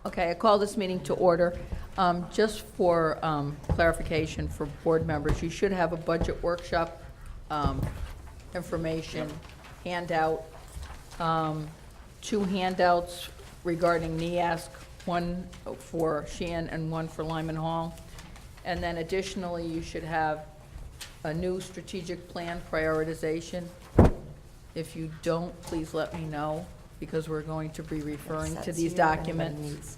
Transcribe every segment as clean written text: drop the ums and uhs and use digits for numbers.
Okay, I call this meeting to order. Just for clarification for board members, you should have a budget workshop information handout. Two handouts regarding NEASC, one for Sheehan and one for Lyman Hall. And then additionally, you should have a new strategic plan prioritization. If you don't, please let me know, because we're going to be referring to these documents.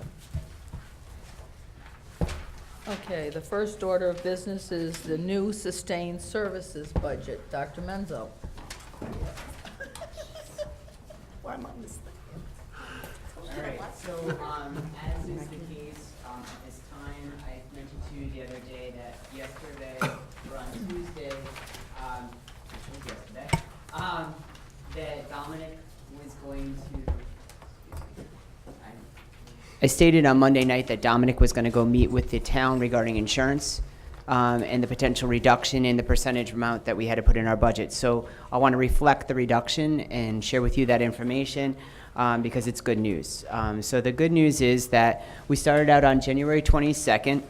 Okay, the first order of business is the new sustained services budget. Dr. Menzo. Why am I on this thing? All right, so as is the case at this time, I mentioned to you the other day that yesterday, or on Tuesday, that Dominic was going to, I stated on Monday night that Dominic was going to go meet with the town regarding insurance and the potential reduction in the percentage amount that we had to put in our budget. So I want to reflect the reduction and share with you that information because it's good news. So the good news is that we started out on January 22nd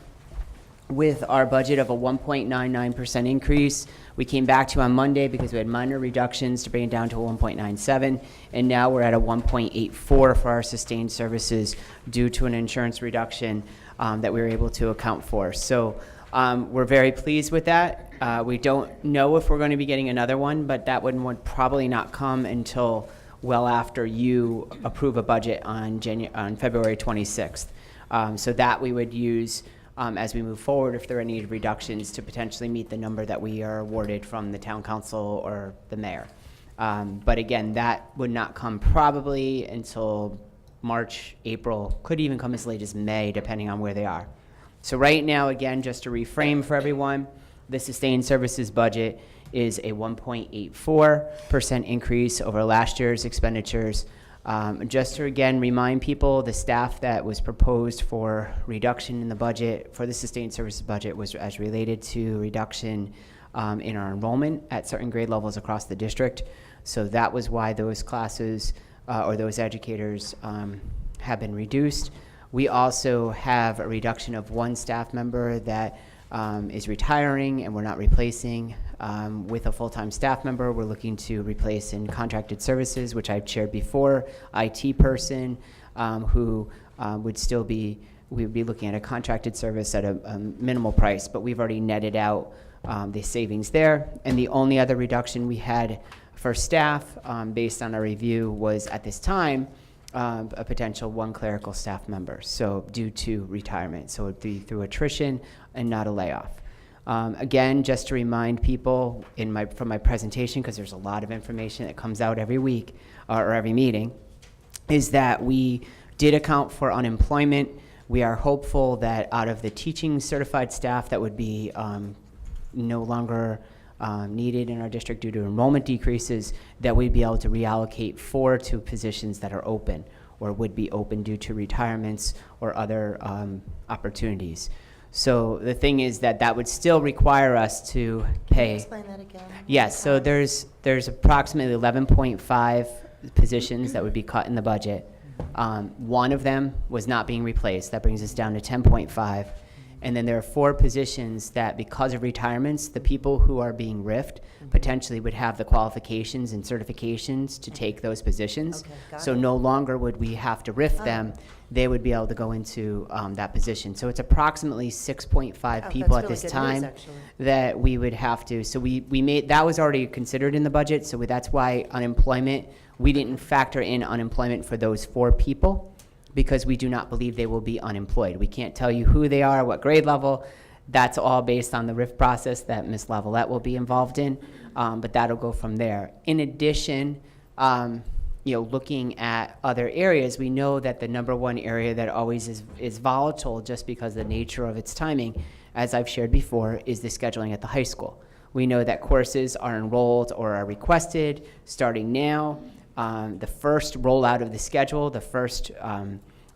with our budget of a 1.99% increase. We came back to you on Monday because we had minor reductions to bring it down to a 1.97, and now we're at a 1.84 for our sustained services due to an insurance reduction that we were able to account for. So we're very pleased with that. We don't know if we're going to be getting another one, but that one would probably not come until well after you approve a budget on February 26th. So that we would use as we move forward if there are any reductions to potentially meet the number that we are awarded from the town council or the mayor. But again, that would not come probably until March, April, could even come as late as May, depending on where they are. So right now, again, just to reframe for everyone, the sustained services budget is a 1.84% increase over last year's expenditures. Just to again remind people, the staff that was proposed for reduction in the budget for the sustained services budget was as related to reduction in our enrollment at certain grade levels across the district. So that was why those classes or those educators have been reduced. We also have a reduction of one staff member that is retiring and we're not replacing with a full-time staff member. We're looking to replace in contracted services, which I've shared before, IT person who would still be, we would be looking at a contracted service at a minimal price, but we've already netted out the savings there. And the only other reduction we had for staff based on our review was at this time a potential one clerical staff member, so due to retirement. So it would be through attrition and not a layoff. Again, just to remind people from my presentation, because there's a lot of information that comes out every week or every meeting, is that we did account for unemployment. We are hopeful that out of the teaching certified staff that would be no longer needed in our district due to enrollment decreases, that we'd be able to reallocate 4 to positions that are open or would be open due to retirements or other opportunities. So the thing is that would still require us to pay. Can you explain that again? Yes, so there's approximately 11.5 positions that would be cut in the budget. One of them was not being replaced. That brings us down to 10.5. And then there are 4 positions that, because of retirements, the people who are being RIF'd potentially would have the qualifications and certifications to take those positions. Okay, So no longer would we have to RIF them. They would be able to go into that position. So it's approximately 6.5 people at this time that we would have to. So we made, that was already considered in the budget. So that's why unemployment, we didn't factor in unemployment for those 4 people, because we do not believe they will be unemployed. We can't tell you who they are, what grade level. That's all based on the RIF process that Ms. Lavalette will be involved in, but that'll go from there. In addition, looking at other areas, we know that the number one area that always is volatile just because of the nature of its timing, as I've shared before, is the scheduling at the high school. We know that courses are enrolled or are requested starting now. The first rollout of the schedule, the first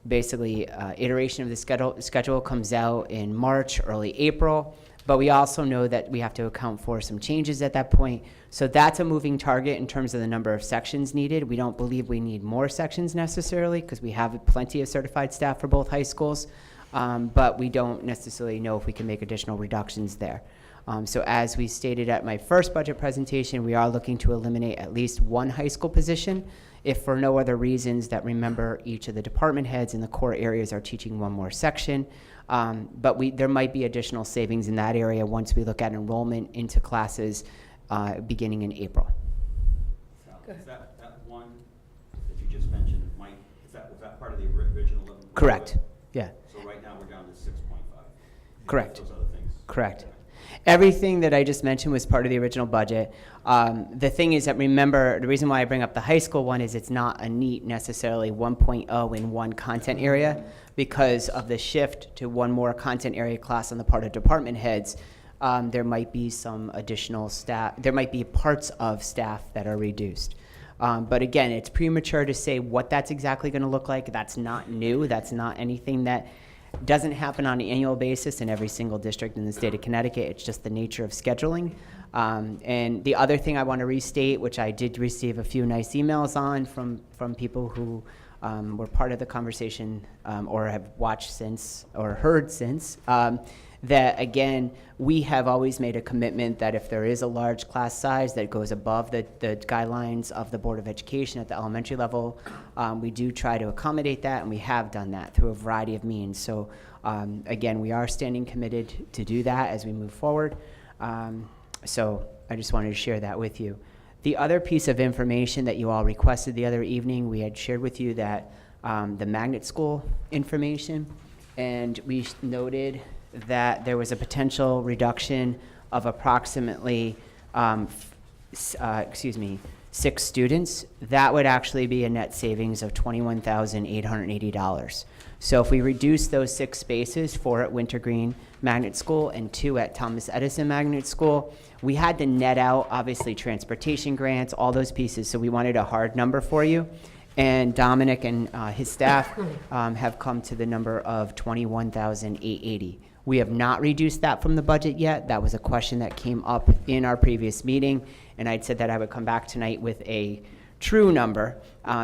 iteration of the schedule comes out in March, early April. But we also know that we have to account for some changes at that point. So that's a moving target in terms of the number of sections needed. We don't believe we need more sections necessarily because we have plenty of certified staff for both high schools. But we don't necessarily know if we can make additional reductions there. So as we stated at my first budget presentation, we are looking to eliminate at least one high school position, if for no other reasons that, remember, each of the department heads in the core areas are teaching one more section. But there might be additional savings in that area once we look at enrollment into classes beginning in April. So is that one that you just mentioned, Mike, was that part of the original? Correct. Yeah. So right now we're down to 6.5. Correct. Those other things. Correct. Everything that I just mentioned was part of the original budget. The thing is that, remember, the reason why I bring up the high school one is it's not a neat necessarily 1.0 in one content area because of the shift to one more content area class on the part of department heads. There might be some additional staff. There might be parts of staff that are reduced. But again, it's premature to say what that's exactly going to look like. That's not new. That's not anything that doesn't happen on an annual basis in every single district in the state of Connecticut. It's just the nature of scheduling. And the other thing I want to restate, which I did receive a few nice emails on from people who were part of the conversation or have watched since or heard since, that again, we have always made a commitment that if there is a large class size that goes above the guidelines of the Board of Education at the elementary level, we do try to accommodate that, and we have done that through a variety of means. So again, we are standing committed to do that as we move forward. So I just wanted to share that with you. The other piece of information that you all requested the other evening, we had shared with you that the magnet school information, and we noted that there was a potential reduction of approximately, 6 students. That would actually be a net savings of $21,880. So if we reduce those 6 spaces, 4 at Wintergreen Magnet School and 2 at Thomas Edison Magnet School, we had to net out, obviously, transportation grants, all those pieces. So we wanted a hard number for you. And Dominic and his staff have come to the number of $21,880. We have not reduced that from the budget yet. That was a question that came up in our previous meeting, and I'd said that I would come back tonight with a true number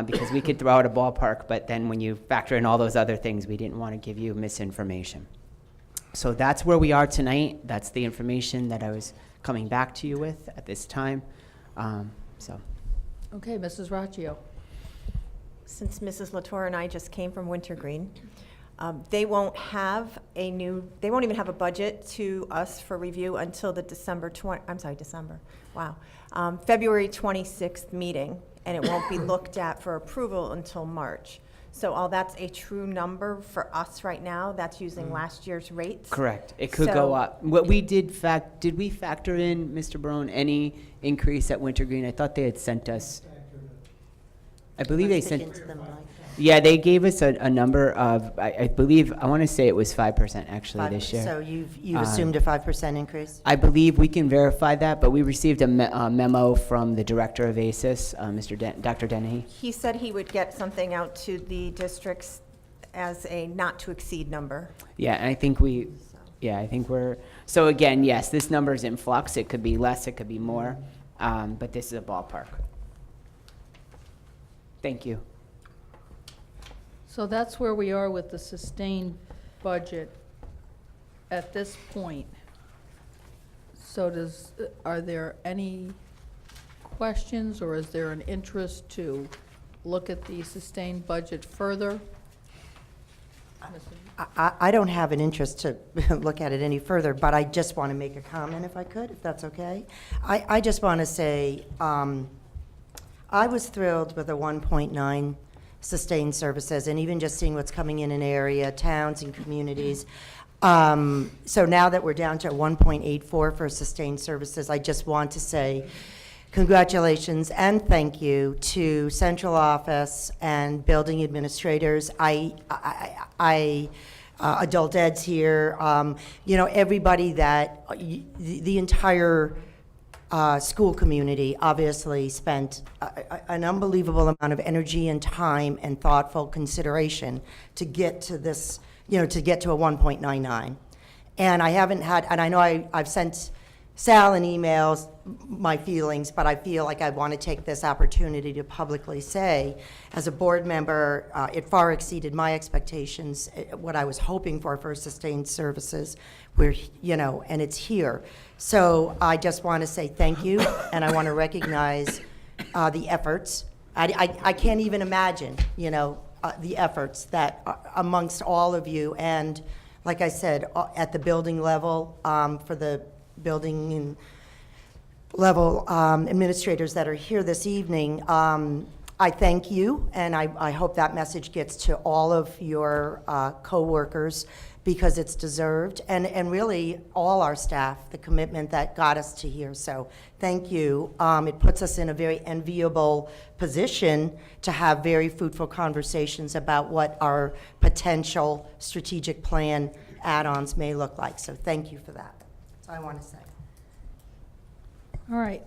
because we could throw out a ballpark, but then when you factor in all those other things, we didn't want to give you misinformation. So that's where we are tonight. That's the information that I was coming back to you with at this time. Okay, Mrs. Raccio. Since Mrs. Latour and I just came from Wintergreen, they won't even have a budget to us for review until the February 26th meeting, and it won't be looked at for approval until March. So all that's a true number for us right now. That's using last year's rates. Correct. It could So- go up. What we did we factor in, Mr. Barone, any increase at Wintergreen? I thought they had sent us. I believe they Stick sent. into the mic. Yeah, they gave us a number of, I believe, I want to say it was 5% actually this year. So you've assumed a 5% increase? I believe we can verify that, but we received a memo from the director of ACES, Dr. Dennehy. He said he would get something out to the districts as a not-to-exceed number. Yeah, and I think so again, yes, this number is in flux. It could be less, it could be more, but this is a ballpark. Thank you. So that's where we are with the sustained budget at this point. So are there any questions, or is there an interest to look at the sustained budget further? I don't have an interest to look at it any further, but I just want to make a comment if I could, if that's okay. I just want to say, I was thrilled with the 1.9 sustained services, and even just seeing what's coming in an area, towns and communities. So now that we're down to 1.84 for sustained services, I just want to say congratulations and thank you to central office and building administrators. Adult ed's here, everybody that, the entire school community obviously spent an unbelievable amount of energy and time and thoughtful consideration to get to this, to get to a 1.99. And I haven't had, and I know I've sent Sal an emails, my feelings, but I feel like I want to take this opportunity to publicly say, as a board member, it far exceeded my expectations, what I was hoping for sustained services. We're, and it's here. So I just want to say thank you, and I want to recognize the efforts. I can't even imagine, the efforts that amongst all of you, and like I said, at the building level, for the building and level administrators that are here this evening, I thank you, and I hope that message gets to all of your coworkers, because it's deserved, and really all our staff, the commitment that got us to here. So thank you. It puts us in a very enviable position to have very fruitful conversations about what our potential strategic plan add-ons may look like. So thank you for that. That's all I want to say. All right.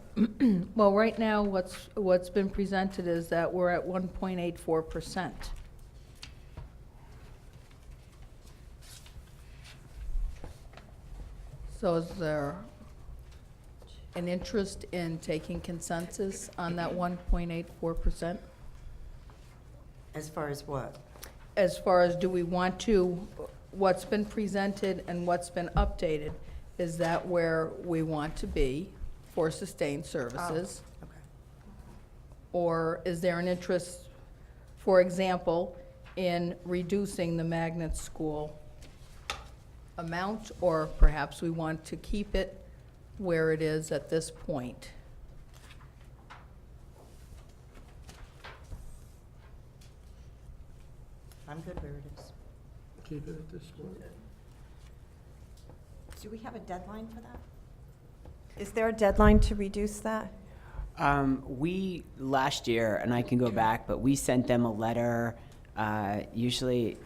Well, right now, what's been presented is that we're at 1.84%. So is there an interest in taking consensus on that 1.84%? As far as what? As far as, do we want to, what's been presented and what's been updated, is that where we want to be for sustained services? Okay. Or is there an interest, for example, in reducing the magnet school amount, or perhaps we want to keep it where it is at this point? I'm good where it is. Keep it at this point. Do we have a deadline for that? Is there a deadline to reduce that? We, last year, and I can go back, but we sent them a letter, usually,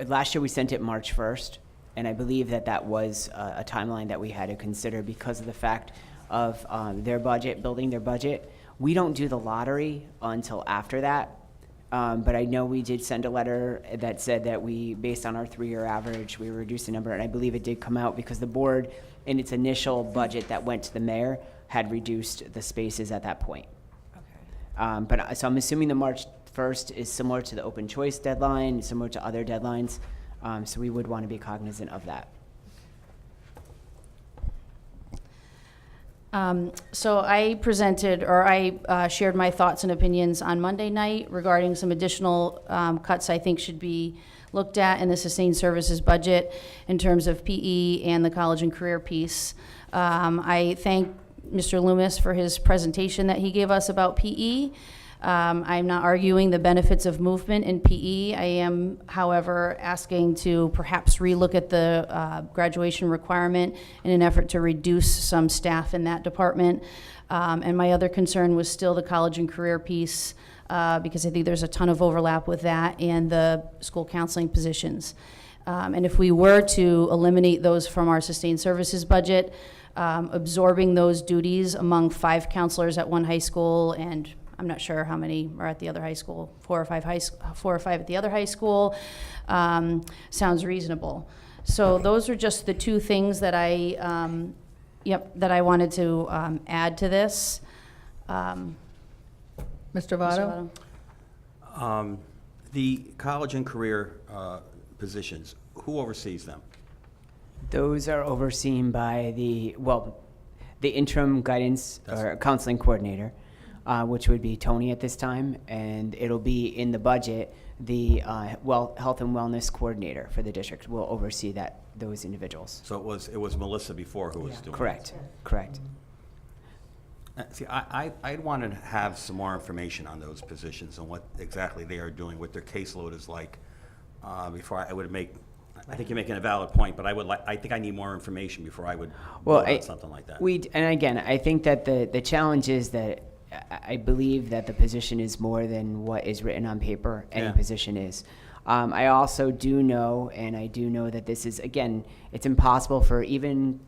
last year we sent it March 1st, and I believe that was a timeline that we had to consider because of the fact of their budget, building their budget. We don't do the lottery until after that, but I know we did send a letter that said that we, based on our 3-year average, we reduced the number, and I believe it did come out because the board, in its initial budget that went to the mayor, had reduced the spaces at that point. Okay. So I'm assuming the March 1st is similar to the open choice deadline, similar to other deadlines, so we would want to be cognizant of that. So I presented, or I shared my thoughts and opinions on Monday night regarding some additional cuts I think should be looked at in the sustained services budget in terms of PE and the college and career piece. I thank Mr. Loomis for his presentation that he gave us about PE. I'm not arguing the benefits of movement in PE. I am, however, asking to perhaps relook at the graduation requirement in an effort to reduce some staff in that department. And my other concern was still the college and career piece, because I think there's a ton of overlap with that and the school counseling positions. And if we were to eliminate those from our sustained services budget, absorbing those duties among 5 counselors at one high school, and I'm not sure how many are at the other high school, 4 or 5 at the other high school, sounds reasonable. So those are just the 2 things that I wanted to add to this. Mr. Votto? The college and career positions, who oversees them? Those are overseen by the interim guidance or counseling coordinator, which would be Tony at this time, and it'll be in the budget. The health and wellness coordinator for the district will oversee those individuals. So it was Melissa before who was doing it? Correct. See, I'd want to have some more information on those positions and what exactly they are doing, what their caseload is like, before I would make. I think you're making a valid point, but I think I need more information before I would vote on something like that. And again, I think that the challenge is that I believe that the position is more than what is written on paper. Any position is. I also do know, and I do know that this is, again, it's impossible for even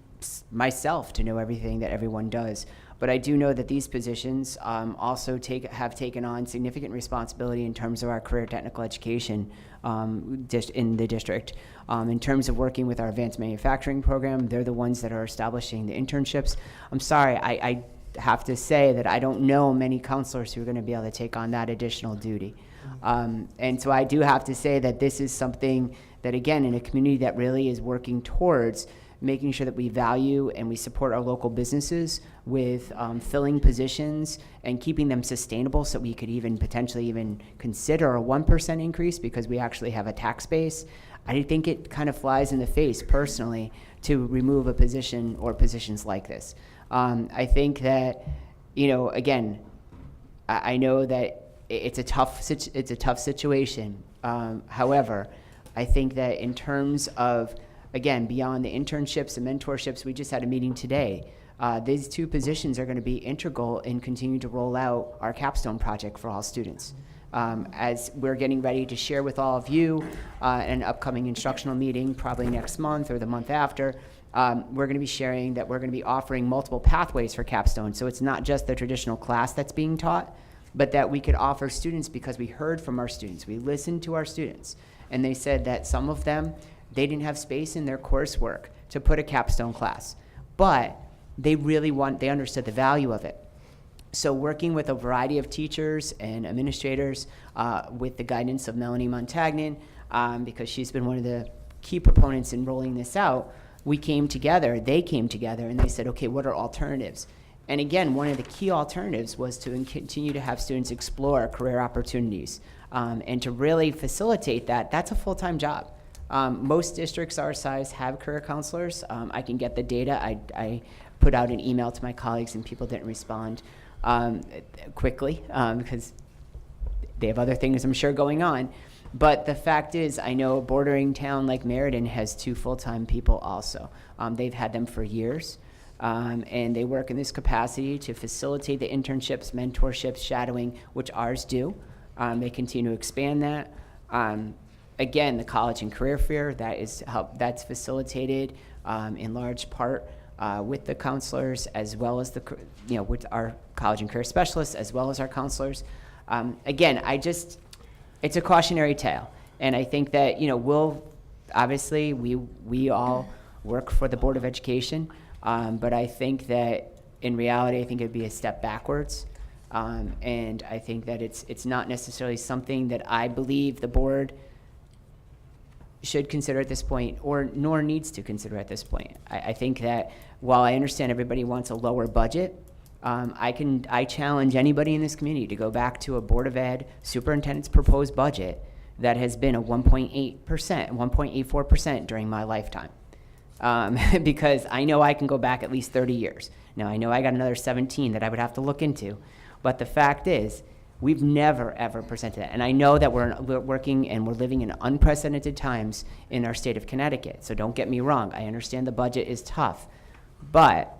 myself to know everything that everyone does. But I do know that these positions also have taken on significant responsibility in terms of our career technical education in the district. In terms of working with our advanced manufacturing program, they're the ones that are establishing the internships. I'm sorry, I have to say that I don't know many counselors who are going to be able to take on that additional duty. And so I do have to say that this is something that, again, in a community that really is working towards making sure that we value and we support our local businesses with filling positions and keeping them sustainable, so we could even potentially even consider a 1% increase because we actually have a tax base. I think it kind of flies in the face personally to remove a position or positions like this. I think that, again, I know that it's a tough situation. However, I think that in terms of, again, beyond the internships and mentorships, we just had a meeting today. These two positions are going to be integral in continuing to roll out our capstone project for all students. As we're getting ready to share with all of you an upcoming instructional meeting, probably next month or the month after, we're going to be sharing that we're going to be offering multiple pathways for capstone. So it's not just the traditional class that's being taught, but that we could offer students, because we heard from our students, we listened to our students, and they said that some of them, they didn't have space in their coursework to put a capstone class, but they understood the value of it. So working with a variety of teachers and administrators, with the guidance of Melanie Montagnon, because she's been one of the key proponents in rolling this out, they came together, and they said, okay, what are alternatives? And again, one of the key alternatives was to continue to have students explore career opportunities, and to really facilitate that. That's a full-time job. Most districts our size have career counselors. I can get the data. I put out an email to my colleagues and people didn't respond quickly because they have other things, I'm sure, going on. But the fact is, I know a bordering town like Meriden has 2 full-time people also. They've had them for years, and they work in this capacity to facilitate the internships, mentorships, shadowing, which ours do. They continue to expand that. Again, the college and career fair, that's facilitated in large part with the counselors, as well as with our college and career specialists, as well as our counselors. Again, it's a cautionary tale, and I think that obviously we all work for the Board of Education, but I think that in reality, I think it'd be a step backwards, and I think that it's not necessarily something that I believe the board should consider at this point, nor needs to consider at this point. I think that while I understand everybody wants a lower budget, I challenge anybody in this community to go back to a Board of Ed superintendent's proposed budget that has been a 1.8%, 1.84% during my lifetime. Because I know I can go back at least 30 years. Now, I know I got another 17 that I would have to look into, but the fact is, we've never, ever presented that. And I know that we're working and we're living in unprecedented times in our state of Connecticut. So don't get me wrong. I understand the budget is tough. But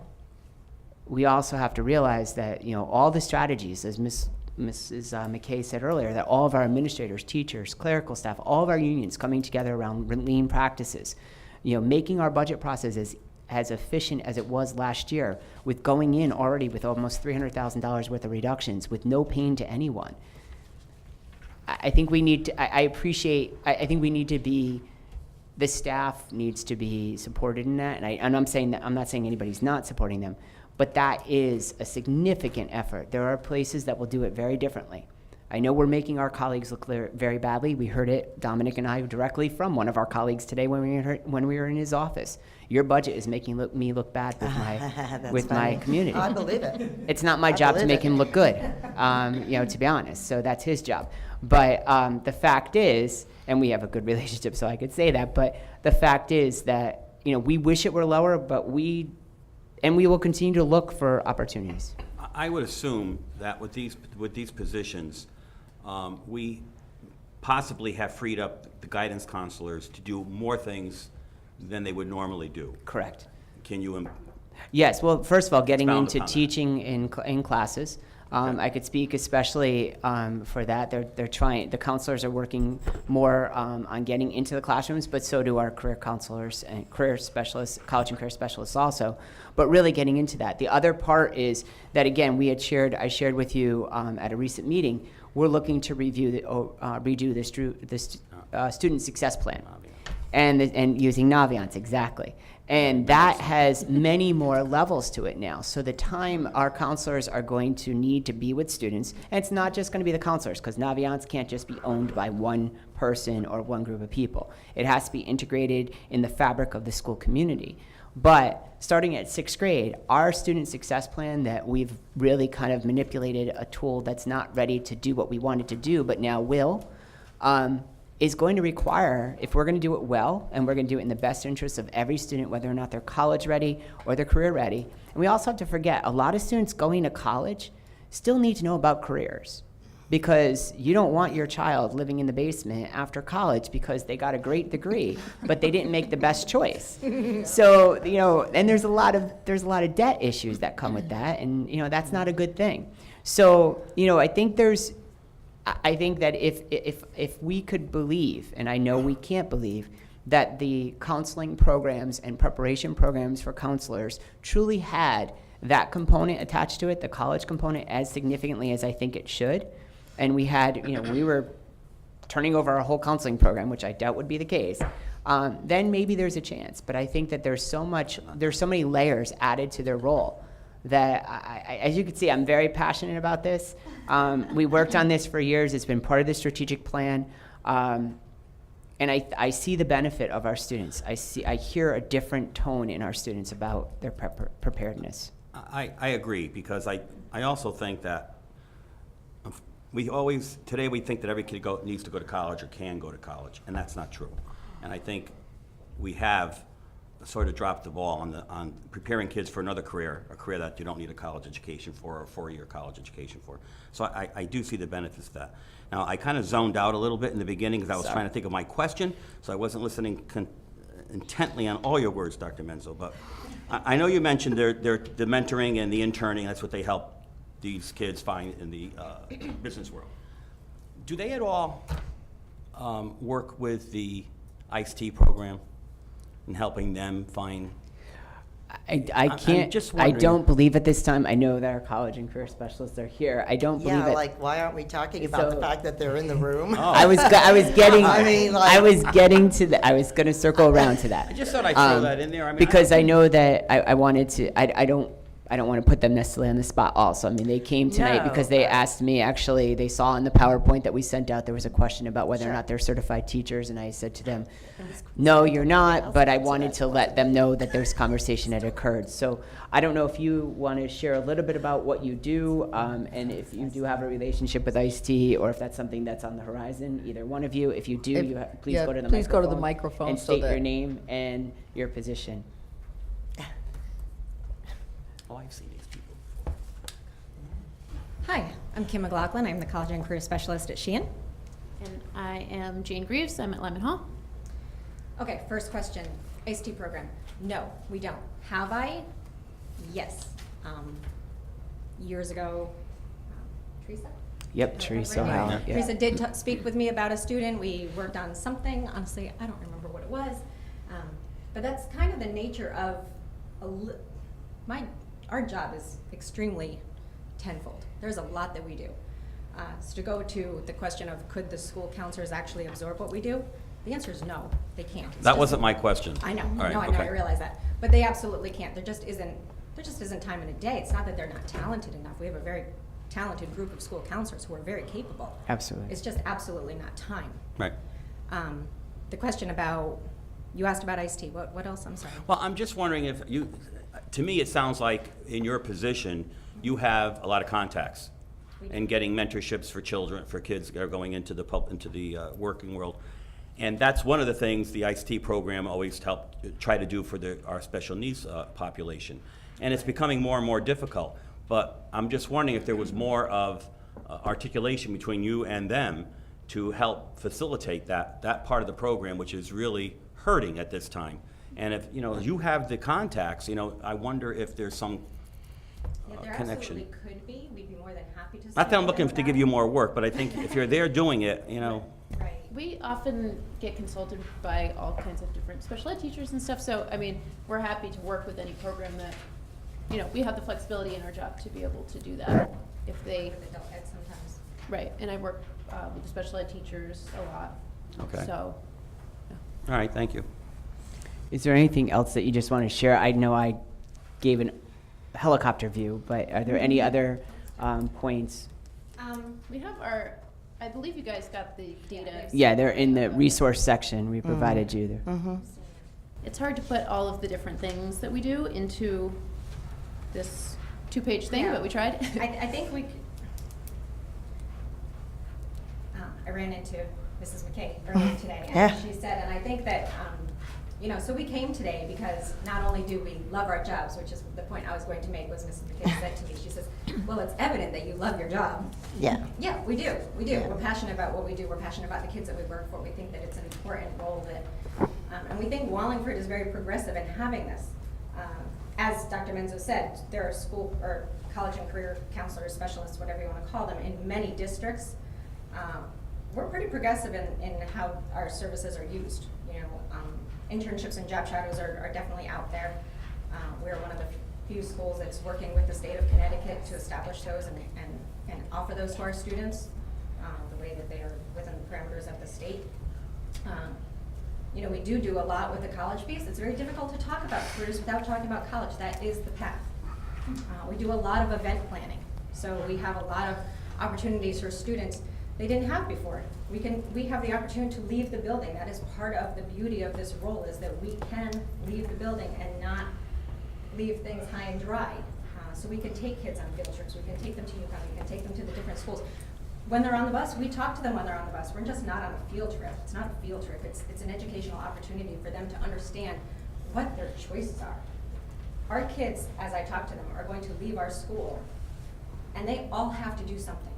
we also have to realize that, all the strategies, as Mrs. McKay said earlier, that all of our administrators, teachers, clerical staff, all of our unions coming together around lean practices, making our budget process as efficient as it was last year, with going in already with almost $300,000 worth of reductions with no pain to anyone. I think we need to, I think we need to be, the staff needs to be supported in that, and I'm saying that, I'm not saying anybody's not supporting them, but that is a significant effort. There are places that will do it very differently. I know we're making our colleagues look very badly. We heard it, Dominic and I, directly from one of our colleagues today when we were in his office. Your budget is making me look bad with my community. I believe it. It's not my job to make him look good, to be honest. So that's his job. But the fact is, and we have a good relationship, so I could say that. But the fact is that we wish it were lower, but we will continue to look for opportunities. I would assume that with these positions, we possibly have freed up the guidance counselors to do more things than they would normally do. Correct. Can you? Yes. Well, first of all, getting Expound into upon that. teaching in classes, I could speak especially for that. They're trying, the counselors are working more on getting into the classrooms, but so do our career counselors and career specialists, college and career specialists also, but really getting into that. The other part is that, again, I shared with you at a recent meeting, we're looking to redo the student success plan. And using Naviance, exactly. And that has many more levels to it now. So the time our counselors are going to need to be with students, and it's not just going to be the counselors, because Naviance can't just be owned by one person or one group of people. It has to be integrated in the fabric of the school community. But starting at 6th grade, our student success plan that we've really kind of manipulated a tool that's not ready to do what we wanted to do, but now will, is going to require, if we're going to do it well, and we're going to do it in the best interest of every student, whether or not they're college ready or they're career ready. And we also have to forget, a lot of students going to college still need to know about careers, because you don't want your child living in the basement after college because they got a great degree, but they didn't make the best choice. So, and there's a lot of debt issues that come with that, and that's not a good thing. So, I think that if we could believe, and I know we can't believe, that the counseling programs and preparation programs for counselors truly had that component attached to it, the college component, as significantly as I think it should, and we had, we were turning over our whole counseling program, which I doubt would be the case, then maybe there's a chance. But I think that there's so many layers added to their role that, as you can see, I'm very passionate about this. We worked on this for years. It's been part of the strategic plan. And I see the benefit of our students. I hear a different tone in our students about their preparedness. I agree, because I also think that today we think that every kid needs to go to college or can go to college, and that's not true. And I think we have sort of dropped the ball on preparing kids for another career, a career that you don't need a college education for, or a 4-year college education for. So I do see the benefits of that. Now, I kind of zoned out a little bit in the beginning because I was trying to think of my question, so I wasn't listening intently on all your words, Dr. Menzel. But I know you mentioned the mentoring and the interning. That's what they help these kids find in the business world. Do they at all work with the ICE-T program in helping them find? I can't. I'm just I wondering. don't believe at this time. I know that our college and career specialists are here. I don't believe Yeah, it. like, why aren't we talking about the So- fact that they're in the room? Oh. I was getting. I mean, like- I was getting to that. I was going to circle around to that. I just thought I'd throw that in there. I mean, because I know that I wanted to. I don't want to put them necessarily on the spot also. I mean, they came tonight No, because they but- asked me, actually, they saw in the PowerPoint that we sent out, there was a question about whether or Sure. not they're certified teachers, and I said to them, no, you're not, but I wanted to let them know that there's conversation had occurred. So I don't know if you want to share a little bit about what you do, and if you do have a relationship with ICE-T, or if that's something that's on the horizon, either one of you. If you do, please yeah, go to the please go microphone. to the microphone and so state that- your name and your position. Oh, I've seen these people. Hi, I'm Kim McLaughlin. I'm the College and Career Specialist at Sheehan. And I am Jane Greaves. I'm at Lyman Hall. Okay, first question, ICE-T program. No, we don't. Have I? Yes. Years ago, Teresa? Yep, Teresa. Right. Howell, yeah. Teresa did speak with me about a student. We worked on something. Honestly, I don't remember what it was. But that's kind of the nature of our job is extremely tenfold. There's a lot that we do. So to go to the question of could the school counselors actually absorb what we do, the answer is no, they can't. It's That just- wasn't my question. I know, All right, I okay. realize that. But they absolutely can't. There just isn't time in a day. It's not that they're not talented enough. We have a very talented group of school counselors who are very capable. Absolutely. It's just absolutely not time. Right. The question about, you asked about ICE-T. What else? I'm sorry. Well, I'm just wondering if to me, it sounds like in your position, you have a lot of contacts We do. and getting mentorships for kids that are going into the working world. And that's one of the things the ICE-T program always try to do for our special needs population. And it's becoming more and more difficult. But I'm just wondering if there was more of articulation between you and them to help facilitate that part of the program, which is really hurting at this time. And if you have the contacts, I wonder if there's some Yeah, there connection. absolutely could be. We'd be more than happy to. Not that I'm schedule looking them to give that. you more work, but I think if you're there doing it, you know, Right. We often get consulted by all kinds of different special ed teachers and stuff, so, I mean, we're happy to work with any program that, you know, we have the flexibility in our job to be able to do that if they, With adult ed sometimes. right, and I work with the special ed teachers a lot. Okay. So, all right, thank you. Is there anything else that you just want to share? I know I gave a helicopter view, but are there any other points? we have our, I believe you guys got the data. Yeah, they're in the resource section. We provided you there. It's hard to put all of the different things that we do into this two-page thing, Yeah. but we tried. I think we, I ran into Mrs. McKay earlier today, Yeah. and she said, and I think that, you know, so we came today because not only do we love our jobs, which is the point I was going to make, was Mrs. McKay said to me, she says, well, it's evident that you love your job. Yeah. Yeah, we do, we do. Yeah. We're passionate about what we do, we're passionate about the kids that we work for, we think that it's an important role that, and we think Wallingford is very progressive in having this. As Dr. Menzo said, there are school, or college and career counselors, specialists, whatever you want to call them, in many districts. We're pretty progressive in how our services are used. You know, internships and job shadows are definitely out there. We're one of the few schools that's working with the state of Connecticut to establish those and offer those to our students, the way that they are within the parameters of the state. You know, we do a lot with the college piece. It's very difficult to talk about careers without talking about college. That is the path. We do a lot of event planning. So we have a lot of opportunities for students they didn't have before. We have the opportunity to leave the building. That is part of the beauty of this role, is that we can leave the building and not leave things high and dry. So we can take kids on field trips. We can take them to UConn. We can take them to the different schools. When they're on the bus, we talk to them when they're on the bus. We're just not on a field trip. It's not a field trip. It's an educational opportunity for them to understand what their choices are. Our kids, as I talk to them, are going to leave our school, and they all have to do something,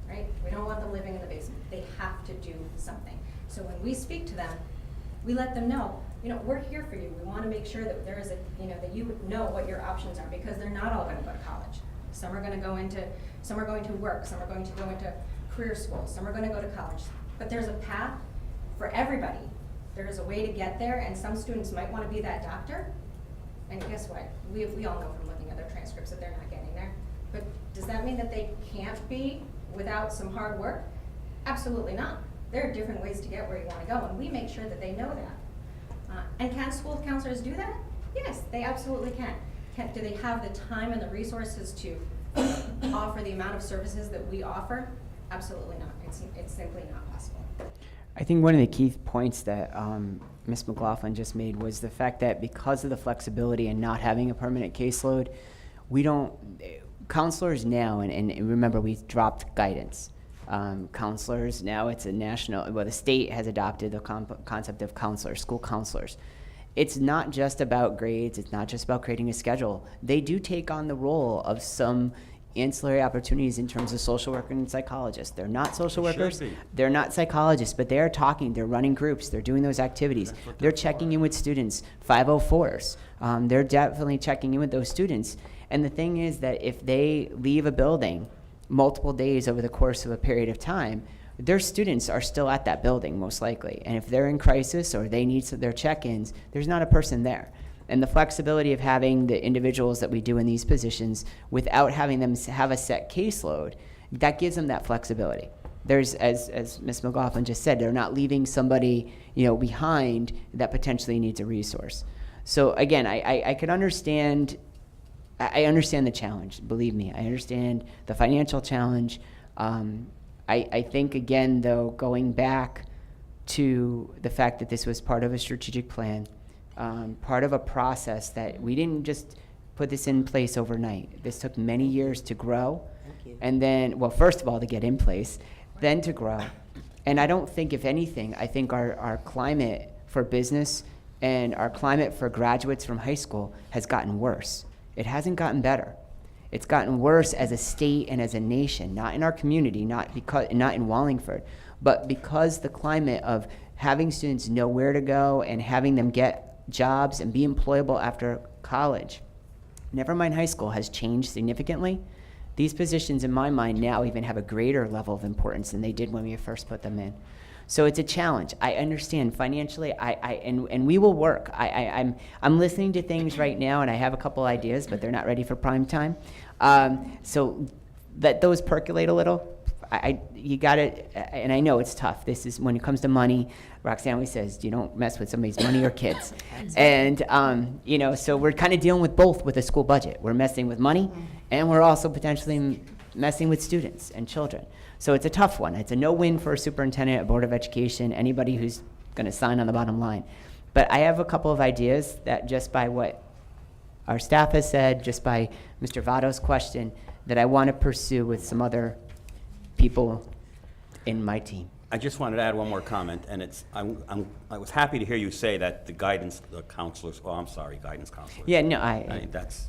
right? We don't want them living in the basement. They have to do something. So when we speak to them, we let them know, you know, we're here for you. We want to make sure that there is a, you know, that you know what your options are, because they're not all going to go to college. Some are going to go into, some are going to work, some are going to go into career schools, some are going to go to college. But there's a path for everybody. There is a way to get there, and some students might want to be that doctor. And guess what? We all know from looking at their transcripts that they're not getting there. But does that mean that they can't be without some hard work? Absolutely not. There are different ways to get where you want to go, and we make sure that they know that. And can school counselors do that? Yes, they absolutely can. Do they have the time and the resources to offer the amount of services that we offer? Absolutely not. It's simply not possible. I think one of the key points that Ms. McLaughlin just made was the fact that because of the flexibility and not having a permanent caseload, we don't, counselors now, and remember, we dropped guidance. Counselors, now it's a national, well, the state has adopted the concept of counselors, school counselors. It's not just about grades, it's not just about creating a schedule. They do take on the role of some ancillary opportunities in terms of social worker and psychologists. They're not social They should workers, be. they're not psychologists, but they're talking, they're running groups, they're doing those activities. That's what They're they're checking for. in with students, 504s. They're definitely checking in with those students. And the thing is that if they leave a building multiple days over the course of a period of time, their students are still at that building, most likely. And if they're in crisis or they need their check-ins, there's not a person there. And the flexibility of having the individuals that we do in these positions without having them have a set caseload, that gives them that flexibility. There's, as Ms. McLaughlin just said, they're not leaving somebody, behind that potentially needs a resource. So again, I could understand, I understand the challenge, believe me. I understand the financial challenge. I think, again, though, going back to the fact that this was part of a strategic plan, part of a process that we didn't just put this in place overnight. This took many years to grow. Thank you. And then, well, first of all, to get in place, then to grow. And I don't think, if anything, I think our climate for business and our climate for graduates from high school has gotten worse. It hasn't gotten better. It's gotten worse as a state and as a nation, not in our community, not in Wallingford, but because the climate of having students know where to go and having them get jobs and be employable after college. never mind high school, has changed significantly. These positions, in my mind, now even have a greater level of importance than they did when we first put them in. So it's a challenge. I understand financially, and we will work. I'm listening to things right now, and I have a couple ideas, but they're not ready for prime time. So let those percolate a little. You got to, and I know it's tough. This is, when it comes to money, Roxanne always says, you don't mess with somebody's money or kids. And, so we're kind of dealing with both with a school budget. We're messing with money, and we're also potentially messing with students and children. So it's a tough one. It's a no-win for a superintendent, a board of education, anybody who's going to sign on the bottom line. But I have a couple of ideas that, just by what our staff has said, just by Mr. Votto's question, that I want to pursue with some other people in my team. I just wanted to add one more comment, and it's, I was happy to hear you say that the guidance counselors, guidance counselors. Yeah, no, I mean, that's,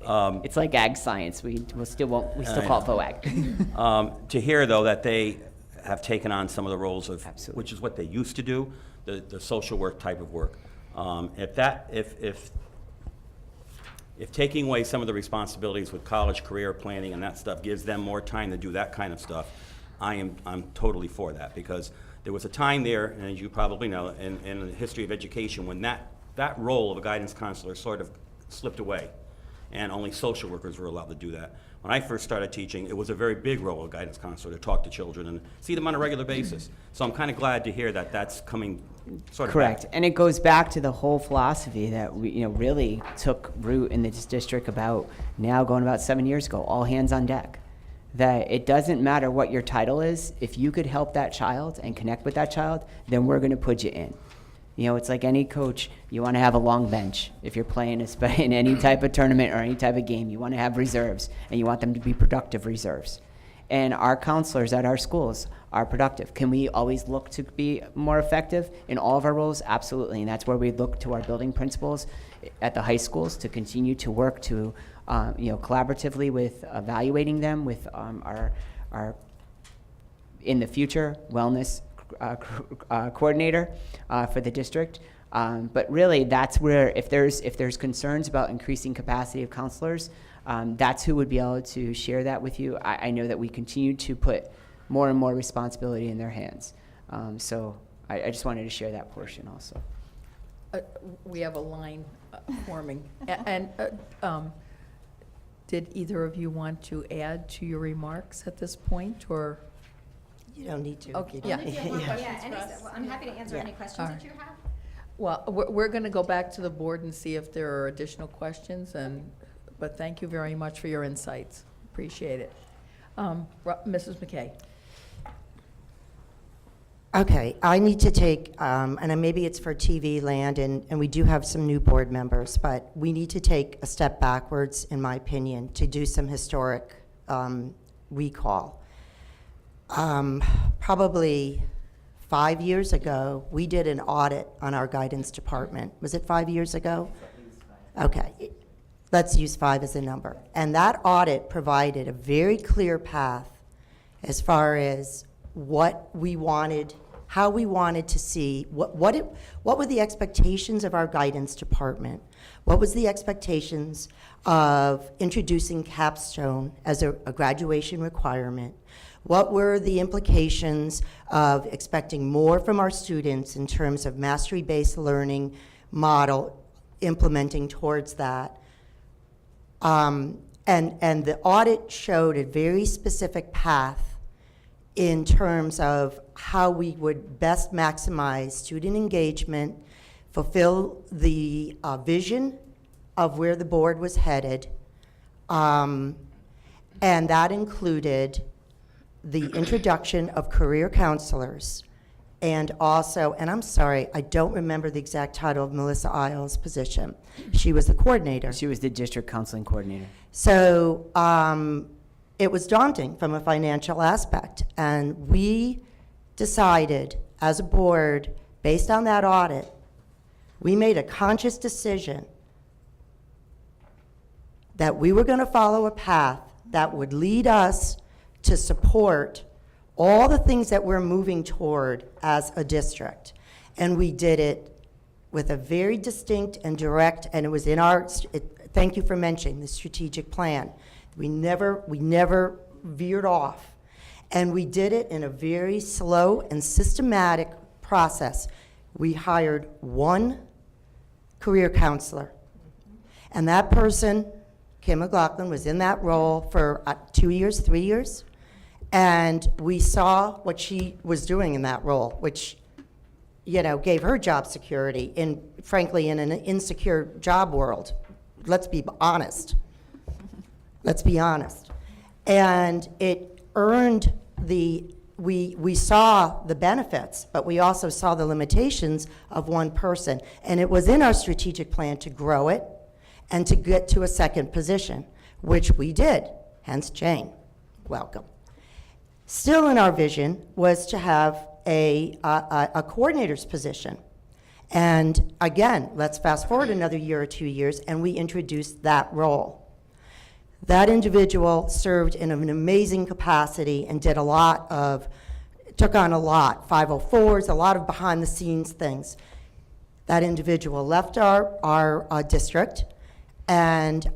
it's like ag science. We still call it FOAG. To hear, though, that they have taken on some of the roles of, Absolutely. which is what they used to do, the social work type of work. If taking away some of the responsibilities with college career planning and that stuff gives them more time to do that kind of stuff, I'm totally for that, because there was a time there, and as you probably know, in the history of education, when that role of a guidance counselor sort of slipped away, and only social workers were allowed to do that. When I first started teaching, it was a very big role of guidance counselor to talk to children and see them on a regular basis. So I'm kind of glad to hear that that's coming sort of Correct. back. And it goes back to the whole philosophy that we, really took root in this district about 7 years ago, all hands on deck. That it doesn't matter what your title is, if you could help that child and connect with that child, then we're going to put you in. It's like any coach, you want to have a long bench. If you're playing in any type of tournament or any type of game, you want to have reserves, and you want them to be productive reserves. And our counselors at our schools are productive. Can we always look to be more effective in all of our roles? Absolutely, and that's where we look to our building principals at the high schools to continue to work to, collaboratively with evaluating them with our in the future wellness coordinator for the district. But really, that's where, if there's concerns about increasing capacity of counselors, that's who would be able to share that with you. I know that we continue to put more and more responsibility in their hands. So I just wanted to share that portion also. We have a line forming. And did either of you want to add to your remarks at this point, or? You don't need to. Okay, You yeah. don't. If you have more Yeah, questions for us. well, I'm happy to answer any questions All that right. you have. Well, we're going to go back to the board and see if there are additional questions, but thank you very much for your insights. Appreciate it. Mrs. McKay? Okay, I need to take, and maybe it's for TV land, and we do have some new board members, but we need to take a step backwards, in my opinion, to do some historic recall. Probably 5 years ago, we did an audit on our guidance department. Was it 5 years ago? Okay, let's use 5 as a number. And that audit provided a very clear path as far as what we wanted, how we wanted to see, what were the expectations of our guidance department? What was the expectations of introducing capstone as a graduation requirement? What were the implications of expecting more from our students in terms of mastery-based learning model, implementing towards that? And the audit showed a very specific path in terms of how we would best maximize student engagement, fulfill the vision of where the board was headed, and that included the introduction of career counselors, and also, and I'm sorry, I don't remember the exact title of Melissa Isles' position. She was the coordinator. She was the district counseling coordinator. So it was daunting from a financial aspect, and we decided as a board, based on that audit, we made a conscious decision that we were going to follow a path that would lead us to support all the things that we're moving toward as a district. And we did it with a very distinct and direct, and it was in our, thank you for mentioning the strategic plan. We never veered off. And we did it in a very slow and systematic process. We hired one career counselor. And that person, Kim McLaughlin, was in that role for 2 years, 3 years. And we saw what she was doing in that role, which, gave her job security frankly, in an insecure job world. Let's be honest. Let's be honest. And it earned we saw the benefits, but we also saw the limitations of one person. And it was in our strategic plan to grow it and to get to a second position, which we did, hence Jane. Welcome. Still in our vision was to have a coordinator's position. And again, let's fast forward another year or 2 years, and we introduced that role. That individual served in an amazing capacity and took on a lot, 504s, a lot of behind-the-scenes things. That individual left our district and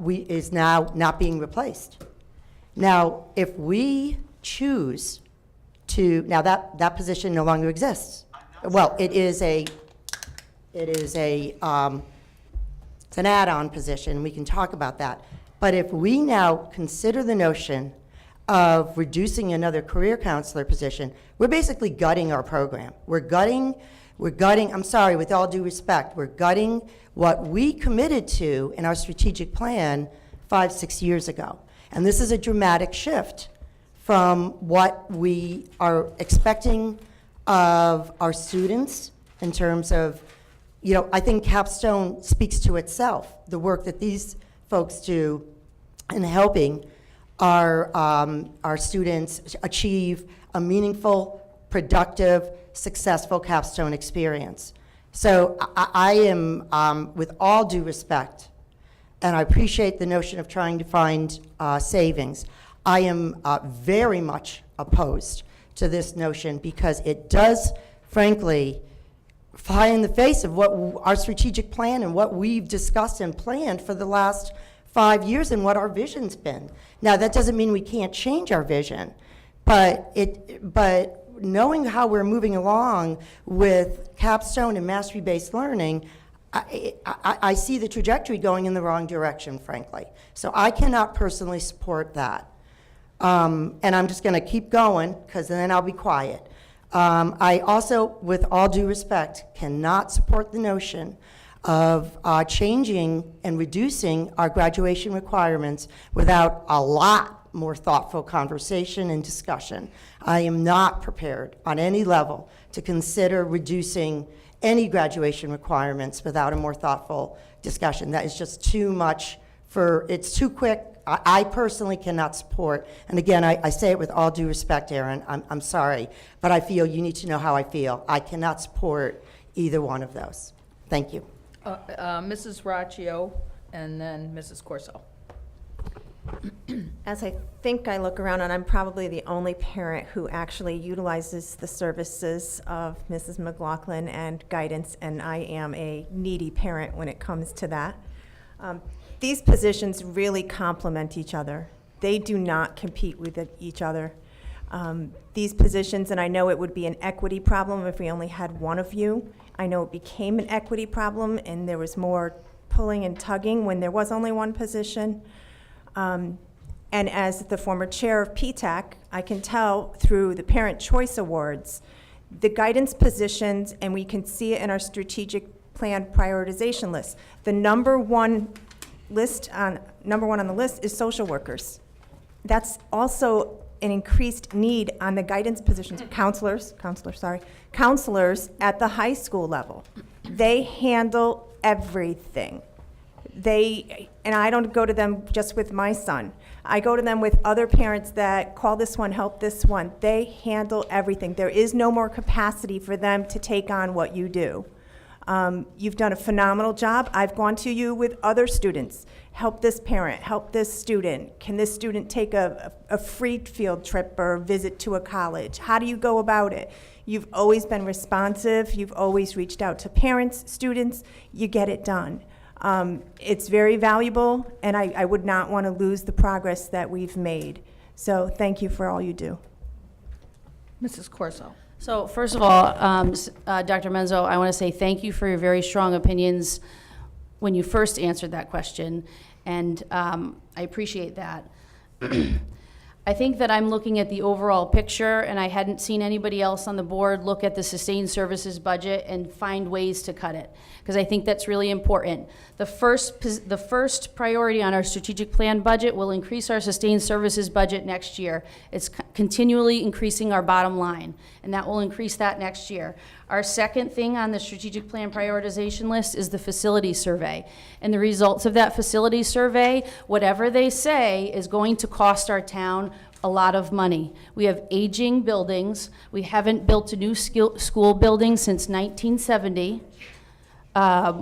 is now not being replaced. Now, if we choose to, now that position no longer exists. Well, it's an add-on position. We can talk about that. But if we now consider the notion of reducing another career counselor position, we're basically gutting our program. We're gutting, I'm sorry, with all due respect, we're gutting what we committed to in our strategic plan 5-6 years ago. And this is a dramatic shift from what we are expecting of our students in terms of, I think Capstone speaks to itself, the work that these folks do in helping our students achieve a meaningful, productive, successful capstone experience. So I am, with all due respect, and I appreciate the notion of trying to find savings, I am very much opposed to this notion because it does, frankly, fly in the face of what our strategic plan and what we've discussed and planned for the last 5 years and what our vision's been. Now, that doesn't mean we can't change our vision, but knowing how we're moving along with capstone and mastery-based learning, I see the trajectory going in the wrong direction, frankly. So I cannot personally support that. And I'm just going to keep going because then I'll be quiet. I also, with all due respect, cannot support the notion of changing and reducing our graduation requirements without a lot more thoughtful conversation and discussion. I am not prepared on any level to consider reducing any graduation requirements without a more thoughtful discussion. That is just too much it's too quick. I personally cannot support, and again, I say it with all due respect, Erin, I'm sorry, but I feel you need to know how I feel. I cannot support either one of those. Thank you. Mrs. Raccio, and then Mrs. Corso. As I think I look around, and I'm probably the only parent who actually utilizes the services of Mrs. McLaughlin and guidance, and I am a needy parent when it comes to that. These positions really complement each other. They do not compete with each other. These positions, and I know it would be an equity problem if we only had one of you. I know it became an equity problem and there was more pulling and tugging when there was only one position. And as the former chair of PTAC, I can tell through the Parent Choice Awards, the guidance positions, and we can see it in our strategic plan prioritization list. The number one on the list is social workers. That's also an increased need on the guidance positions, counselors at the high school level. They handle everything. And I don't go to them just with my son. I go to them with other parents that call this one, help this one. They handle everything. There is no more capacity for them to take on what you do. You've done a phenomenal job. I've gone to you with other students. Help this parent, help this student. Can this student take a free field trip or visit to a college? How do you go about it? You've always been responsive. You've always reached out to parents, students. You get it done. It's very valuable, and I would not want to lose the progress that we've made. So thank you for all you do. Mrs. Corso. So first of all, Dr. Menzo, I want to say thank you for your very strong opinions when you first answered that question, and I appreciate that. I think that I'm looking at the overall picture, and I hadn't seen anybody else on the board look at the sustained services budget and find ways to cut it, because I think that's really important. The first priority on our strategic plan budget will increase our sustained services budget next year. It's continually increasing our bottom line, and that will increase that next year. Our second thing on the strategic plan prioritization list is the facility survey. And the results of that facility survey, whatever they say, is going to cost our town a lot of money. We have aging buildings. We haven't built a new school building since 1970.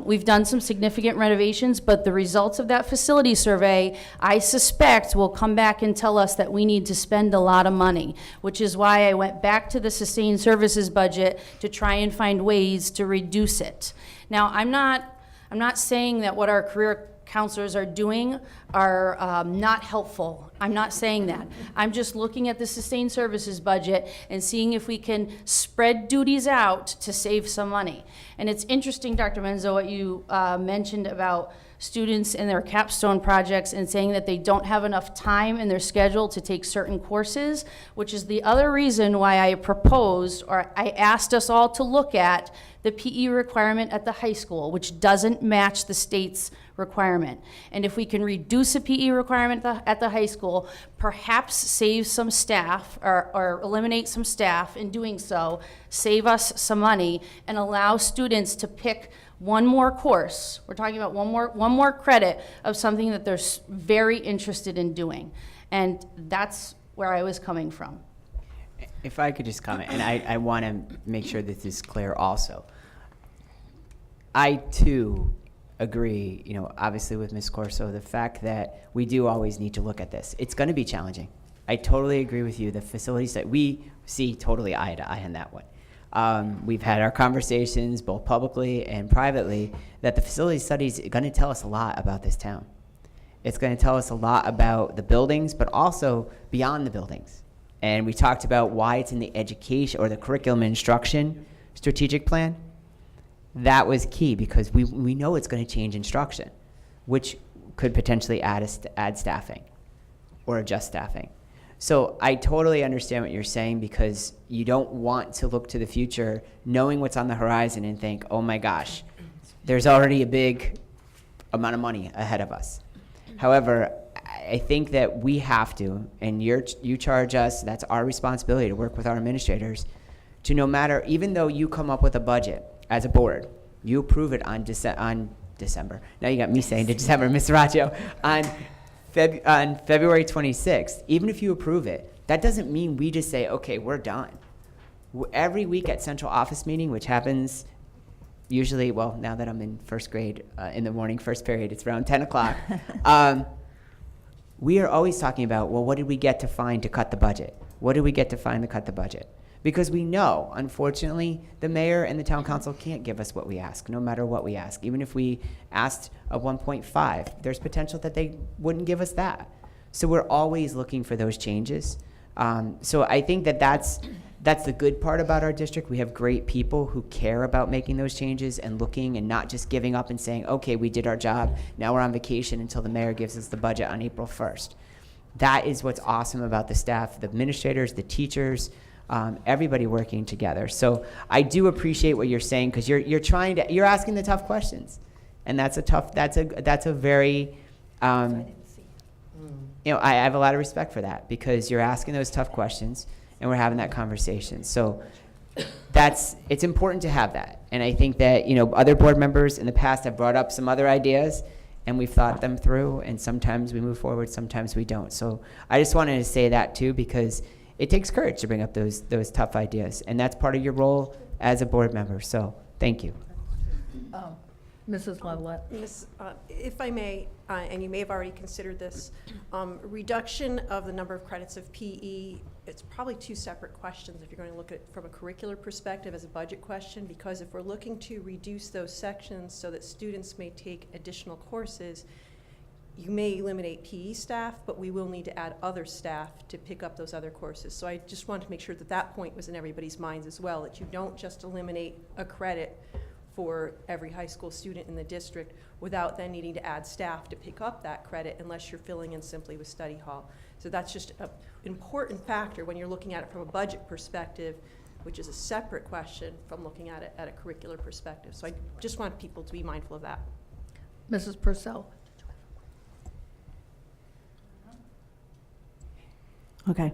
We've done some significant renovations, but the results of that facility survey, I suspect, will come back and tell us that we need to spend a lot of money, which is why I went back to the sustained services budget to try and find ways to reduce it. Now, I'm not saying that what our career counselors are doing are not helpful. I'm not saying that. I'm just looking at the sustained services budget and seeing if we can spread duties out to save some money. And it's interesting, Dr. Menzo, what you mentioned about students and their capstone projects and saying that they don't have enough time in their schedule to take certain courses, which is the other reason why I proposed, or I asked us all to look at the PE requirement at the high school, which doesn't match the state's requirement. And if we can reduce a PE requirement at the high school, perhaps save some staff or eliminate some staff in doing so, save us some money, and allow students to pick one more course. We're talking about one more credit of something that they're very interested in doing. And that's where I was coming from. If I could just comment, and I want to make sure this is clear also. I, too, agree, obviously with Ms. Corso, the fact that we do always need to look at this. It's going to be challenging. I totally agree with you. The facilities that we see totally eye to eye on that one. We've had our conversations, both publicly and privately, that the facility studies are going to tell us a lot about this town. It's going to tell us a lot about the buildings, but also beyond the buildings. And we talked about why it's in the education or the curriculum instruction strategic plan. That was key because we know it's going to change instruction, which could potentially add staffing or adjust staffing. So I totally understand what you're saying because you don't want to look to the future knowing what's on the horizon and think, oh my gosh, there's already a big amount of money ahead of us. However, I think that we have to, and you charge us, that's our responsibility to work with our administrators, to no matter, even though you come up with a budget as a board, you approve it on December. Now you got me saying December, Ms. Racho, on February 26th, even if you approve it, that doesn't mean we just say, okay, we're done. Every week at central office meeting, which happens usually, well, now that I'm in first grade, in the morning, first period, it's around 10 o'clock. We are always talking about, well, what did we get to find to cut the budget? What did we get to find to cut the budget? Because we know, unfortunately, the mayor and the town council can't give us what we ask, no matter what we ask. Even if we asked a 1.5, there's potential that they wouldn't give us that. So we're always looking for those changes. So I think that's the good part about our district. We have great people who care about making those changes and looking and not just giving up and saying, okay, we did our job, now we're on vacation until the mayor gives us the budget on April 1st. That is what's awesome about the staff, the administrators, the teachers, everybody working together. So I do appreciate what you're saying because you're asking the tough questions, and that's a very, I have a lot of respect for that because you're asking those tough questions and we're having that conversation. So it's important to have that, and I think that other board members in the past have brought up some other ideas. And we've thought them through, and sometimes we move forward, sometimes we don't. So I just wanted to say that too, because it takes courage to bring up those tough ideas, and that's part of your role as a board member. So thank you. Mrs. Levelette. If I may, and you may have already considered this, reduction of the number of credits of PE it's probably two separate questions if you're going to look at it from a curricular perspective as a budget question, because if we're looking to reduce those sections so that students may take additional courses, you may eliminate PE staff, but we will need to add other staff to pick up those other courses. So I just wanted to make sure that that point was in everybody's minds as well, that you don't just eliminate a credit for every high school student in the district without then needing to add staff to pick up that credit unless you're filling in simply with study hall. So that's just an important factor when you're looking at it from a budget perspective, which is a separate question from looking at it at a curricular perspective. So I just want people to be mindful of that. Mrs. Purcell? Okay.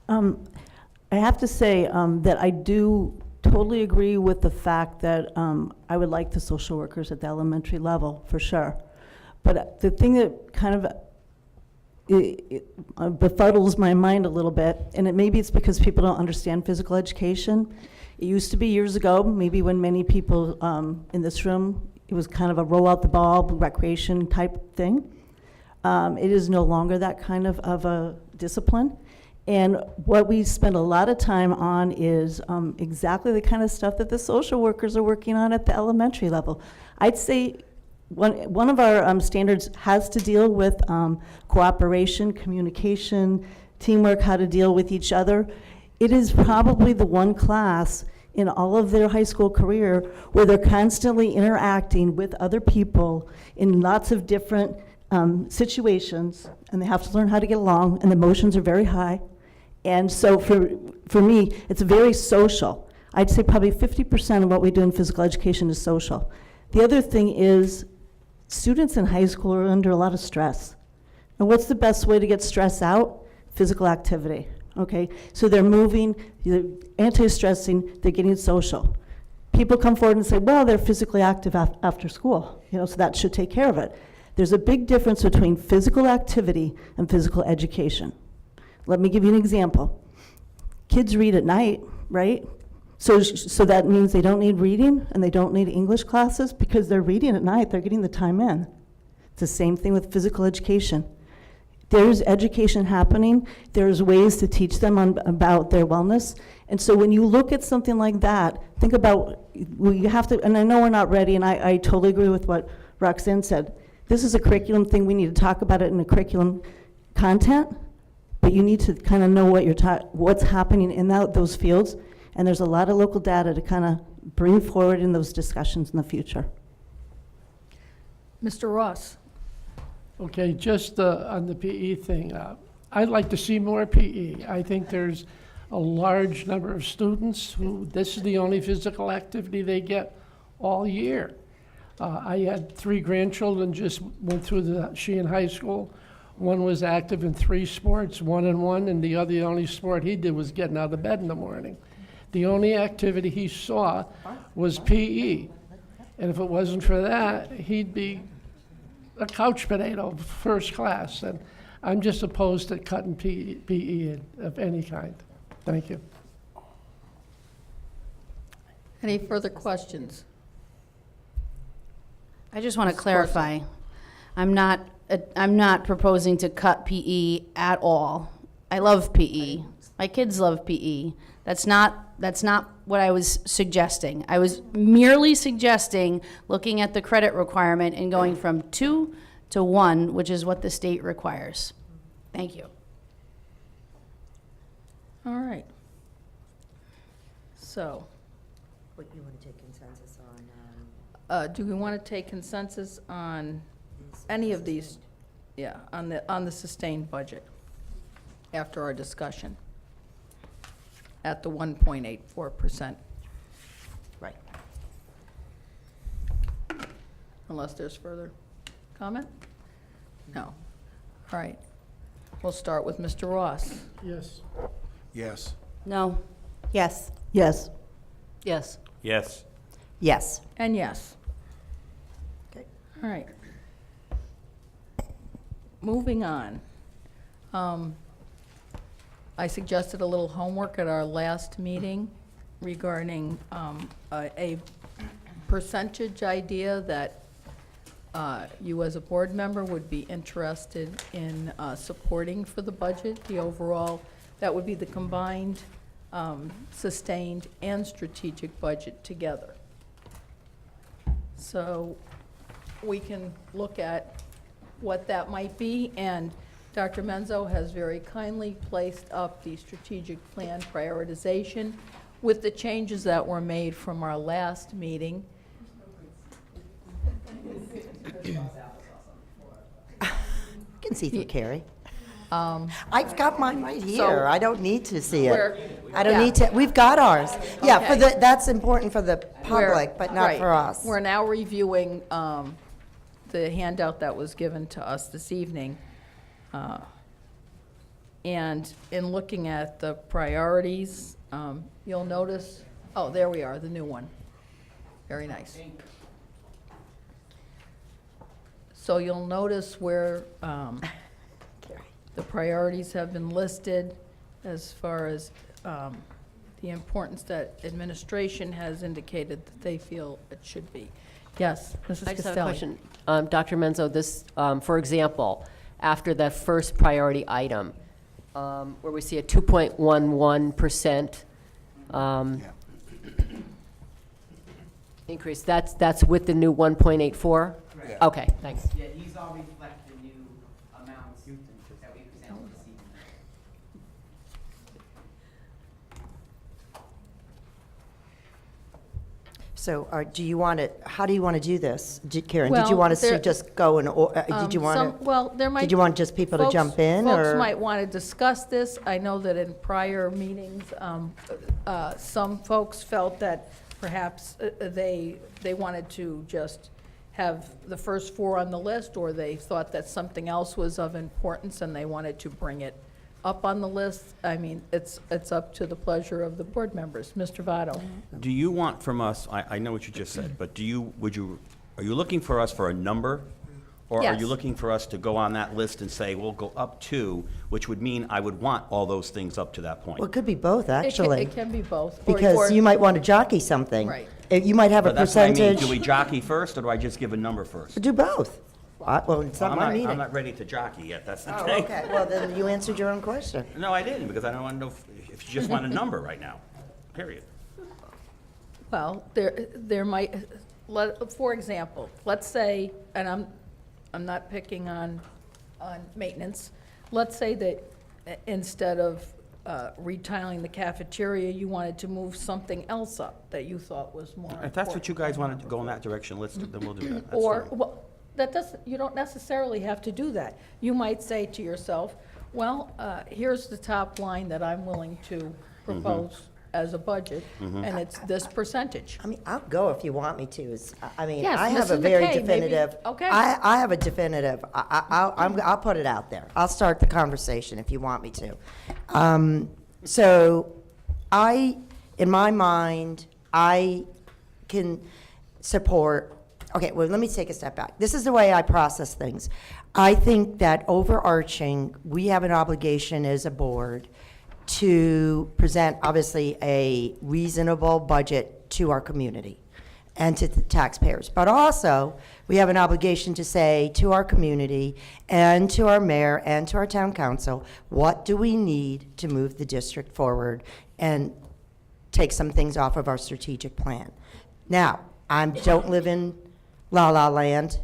I have to say that I do totally agree with the fact that I would like the social workers at the elementary level, for sure. But the thing that kind of befuddles my mind a little bit, and maybe it's because people don't understand physical education. It used to be years ago, maybe when many people in this room, it was kind of a roll out the ball, recreation type thing. It is no longer that kind of a discipline. And what we spend a lot of time on is exactly the kind of stuff that the social workers are working on at the elementary level. I'd say one of our standards has to deal with cooperation, communication, teamwork, how to deal with each other. It is probably the one class in all of their high school career where they're constantly interacting with other people in lots of different situations, and they have to learn how to get along, and the emotions are very high. And so for me, it's very social. I'd say probably 50% of what we do in physical education is social. The other thing is students in high school are under a lot of stress. And what's the best way to get stress out? Physical activity, okay? So they're moving, they're anti-stressing, they're getting social. People come forward and say, well, they're physically active after school, so that should take care of it. There's a big difference between physical activity and physical education. Let me give you an example. Kids read at night, right? So that means they don't need reading and they don't need English classes because they're reading at night, they're getting the time in. It's the same thing with physical education. There's education happening, there's ways to teach them about their wellness. And so when you look at something like that, think about, you have to, and I know we're not ready, and I totally agree with what Roxanne said. This is a curriculum thing, we need to talk about it in a curriculum content, but you need to kind of know what what's happening in those fields, and there's a lot of local data to kind of bring forward in those discussions in the future. Mr. Ross? Okay, just on the PE thing, I'd like to see more PE. I think there's a large number of students who this is the only physical activity they get all year. I had 3 grandchildren, just went through the Sheehan High School. One was active in 3 sports, 1 and 1, and the only sport he did was getting out of bed in the morning. The only activity he saw was PE. And if it wasn't for that, he'd be a couch potato, first class. And I'm just opposed to cutting PE of any kind. Thank you. Any further questions? I just want to clarify. I'm not proposing to cut PE at all. I love PE. My kids love PE. That's not what I was suggesting. I was merely suggesting looking at the credit requirement and going from 2 to 1, which is what the state requires. Thank you. All right. So, What you want to take consensus on? do we want to take consensus on any of these? Yeah, on the sustained budget after our discussion at the 1.84%. Right. Unless there's further comment? No. All right. We'll start with Mr. Ross. Yes. Yes. No. Yes. Yes. Yes. Yes. Yes. And yes. Okay. All right. Moving on. I suggested a little homework at our last meeting regarding a percentage idea that you as a board member would be interested in supporting for the budget, the overall That would be the combined, sustained, and strategic budget together. So we can look at what that might be, and Dr. Menzo has very kindly placed up the strategic plan prioritization with the changes that were made from our last meeting. I can see through Carrie. Um, I've got mine right So- here. I don't need to see We're- it. I don't yeah. need to, we've got ours. Yeah, for Okay. the, that's important for the We're- public, but not right. for us. We're now reviewing the handout that was given to us this evening. And in looking at the priorities, you'll notice, oh, there we are, the new one. Very nice. So you'll notice where the priorities have been listed as far as the importance that administration has indicated that they feel it should be. Yes, Mrs. I just have a Castelli. question. Dr. Menzo, this, for example, after the first priority item, where we see a 2.11% increase, that's with the new 1.84? Okay, thanks. Yeah, these all reflect the new amounts that we presented this evening. So, do you want to, how do you want to do this? Karen, did you Well, want us there- to just go and, did you want to? Well, there might. Did you want just people to folks- jump in, or? Folks might want to discuss this. I know that in prior meetings, some folks felt that perhaps they wanted to just have the first four on the list, or they thought that something else was of importance and they wanted to bring it up on the list. I mean, it's up to the pleasure of the board members. Mr. Votto? Do you want from us, I know what you just said, but are you looking for us for a number? Or are Yes. you looking for us to go on that list and say, we'll go up to, which would mean I would want all those things up to that point? Well, it could be both, It can- actually. It can be both. or- Because or- you might want to jockey something. Right. You might have a But that's what I mean. percentage. Do we jockey first, or do I just give a number first? Do both. Well, it's not my I'm meeting. not ready to jockey yet, that's the Oh, thing. okay, well, then you answered your own question. No, I didn't, because I don't want to know if you just want a number right now, period. Well, there might, for example, let's say, and I'm not picking on maintenance, let's say that instead of retiling the cafeteria, you wanted to move something else up that you thought was more important. If that's what you guys wanted to go in that direction, then we'll do that. That's Or, fine. well, you don't necessarily have to do that. You might say to yourself, well, here's the top line that I'm willing to propose as a budget, and it's this percentage. I mean, I'll go if you want me to. I mean, Yes, I have a Mrs. very McKay, maybe- definitive. okay. I have a definitive. I'll put it out there. I'll start the conversation if you want me to. So, in my mind, I can support. Okay, well, let me take a step back. This is the way I process things. I think that overarching, we have an obligation as a board to present, obviously, a reasonable budget to our community and to the taxpayers. But also, we have an obligation to say to our community and to our mayor and to our town council, what do we need to move the district forward and take some things off of our strategic plan? Now, I don't live in La La Land.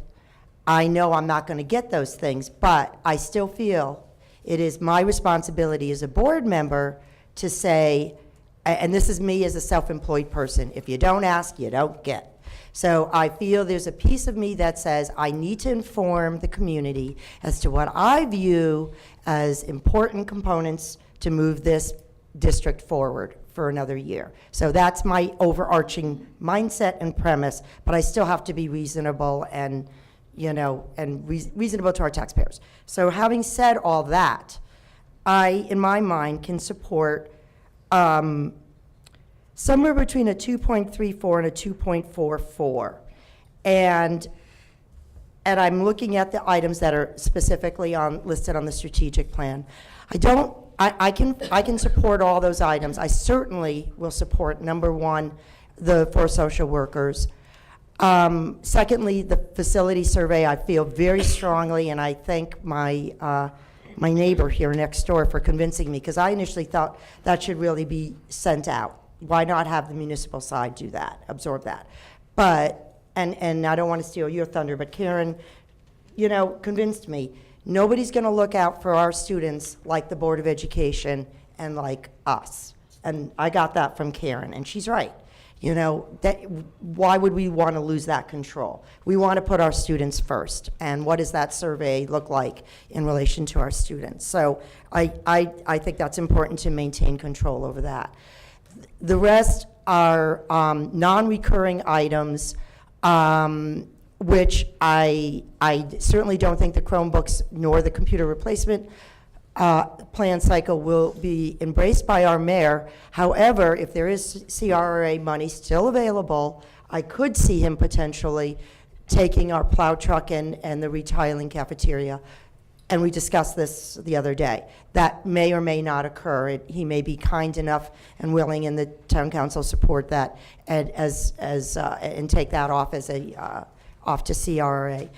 I know I'm not going to get those things, but I still feel it is my responsibility as a board member to say, and this is me as a self-employed person, if you don't ask, you don't get. So I feel there's a piece of me that says I need to inform the community as to what I view as important components to move this district forward for another year. So that's my overarching mindset and premise, but I still have to be reasonable and, reasonable to our taxpayers. So having said all that, I, in my mind, can support somewhere between a 2.34 and a 2.44. And I'm looking at the items that are specifically listed on the strategic plan. I can support all those items. I certainly will support, number one, for social workers. Secondly, the facility survey, I feel very strongly, and I thank my my neighbor here next door for convincing me, because I initially thought that should really be sent out. Why not have the municipal side do that, absorb that? But, and I don't want to steal your thunder, but Karen, you know, convinced me, nobody's going to look out for our students like the Board of Education and like us. And I got that from Karen, and she's right. You know, why would we want to lose that control? We want to put our students first. And what does that survey look like in relation to our students? So I think that's important to maintain control over that. The rest are non-recurring items, which I certainly don't think the Chromebooks nor the computer replacement plan cycle will be embraced by our mayor. However, if there is CRA money still available, I could see him potentially taking our plow truck and the retiling cafeteria. And we discussed this the other day. That may or may not occur. He may be kind enough and willing, and the town council support that and take that off as off to CRA.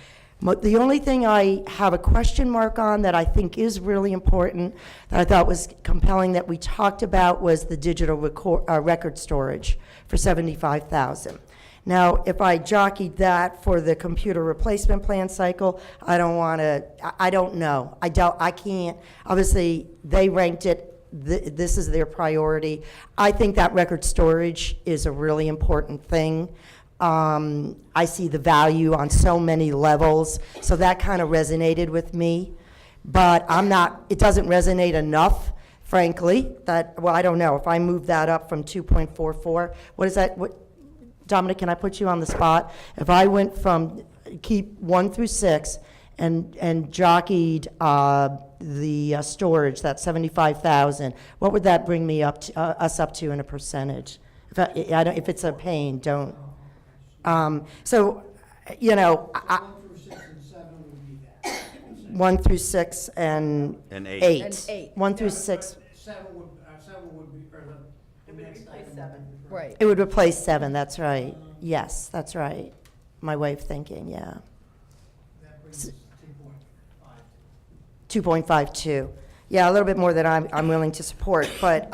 The only thing I have a question mark on that I think is really important, that I thought was compelling that we talked about, was the digital record storage for $75,000. Now, if I jockeyed that for the computer replacement plan cycle, I don't know. I can't, obviously, they ranked it, this is their priority. I think that record storage is a really important thing. I see the value on so many levels, so that kind of resonated with me. But it doesn't resonate enough, frankly, well, I don't know. If I move that up from 2.44, what is that? Dominic, can I put you on the spot? If I went from keep 1 through 6 and jockeyed the storage, that 75,000, what would that bring me up to, us up to in a percentage? If it's a pain, don't. So, you know, 1 through 6 and And 8. eight. And 8. 1 through 6. Seven would be, or the next item. Right. It would replace 7, that's right. Yes, that's right. My way of thinking, yeah. That brings 2.52. Yeah, a little bit more than I'm willing to support. But,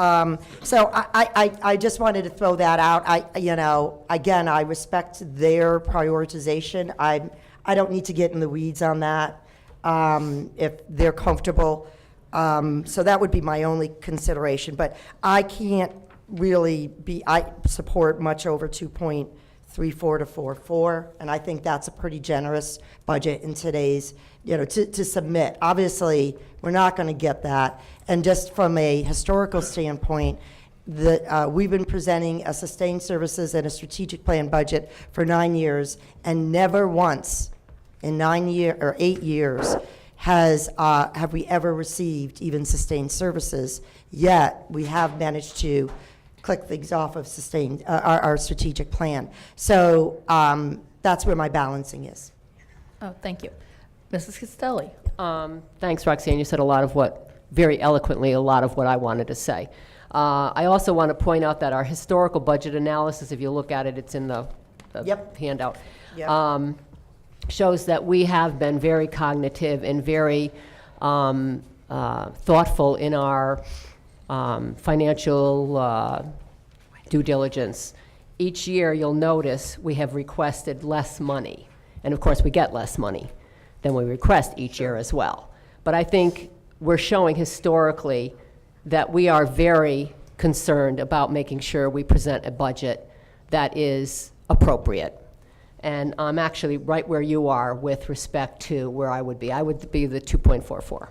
so I just wanted to throw that out. You know, again, I respect their prioritization. I don't need to get in the weeds on that if they're comfortable. So that would be my only consideration. But I can't really I support much over 2.34 to 4.4, and I think that's a pretty generous budget in today's, you know, to submit. Obviously, we're not going to get that. And just from a historical standpoint, we've been presenting a sustained services and a strategic plan budget for 9 years, and never once in 8 years have we ever received even sustained services. Yet we have managed to click things off of sustained our strategic plan. So that's where my balancing is. Oh, thank you. Mrs. Castelli? Thanks, Roxanne. You said very eloquently a lot of what I wanted to say. I also want to point out that our historical budget analysis, if you look at it, it's in the Yep. handout, Yep. shows that we have been very cognitive and very thoughtful in our financial due diligence. Each year, you'll notice we have requested less money. And of course, we get less money than we request each year as well. But I think we're showing historically that we are very concerned about making sure we present a budget that is appropriate. And I'm actually right where you are with respect to where I would be. I would be the 2.44.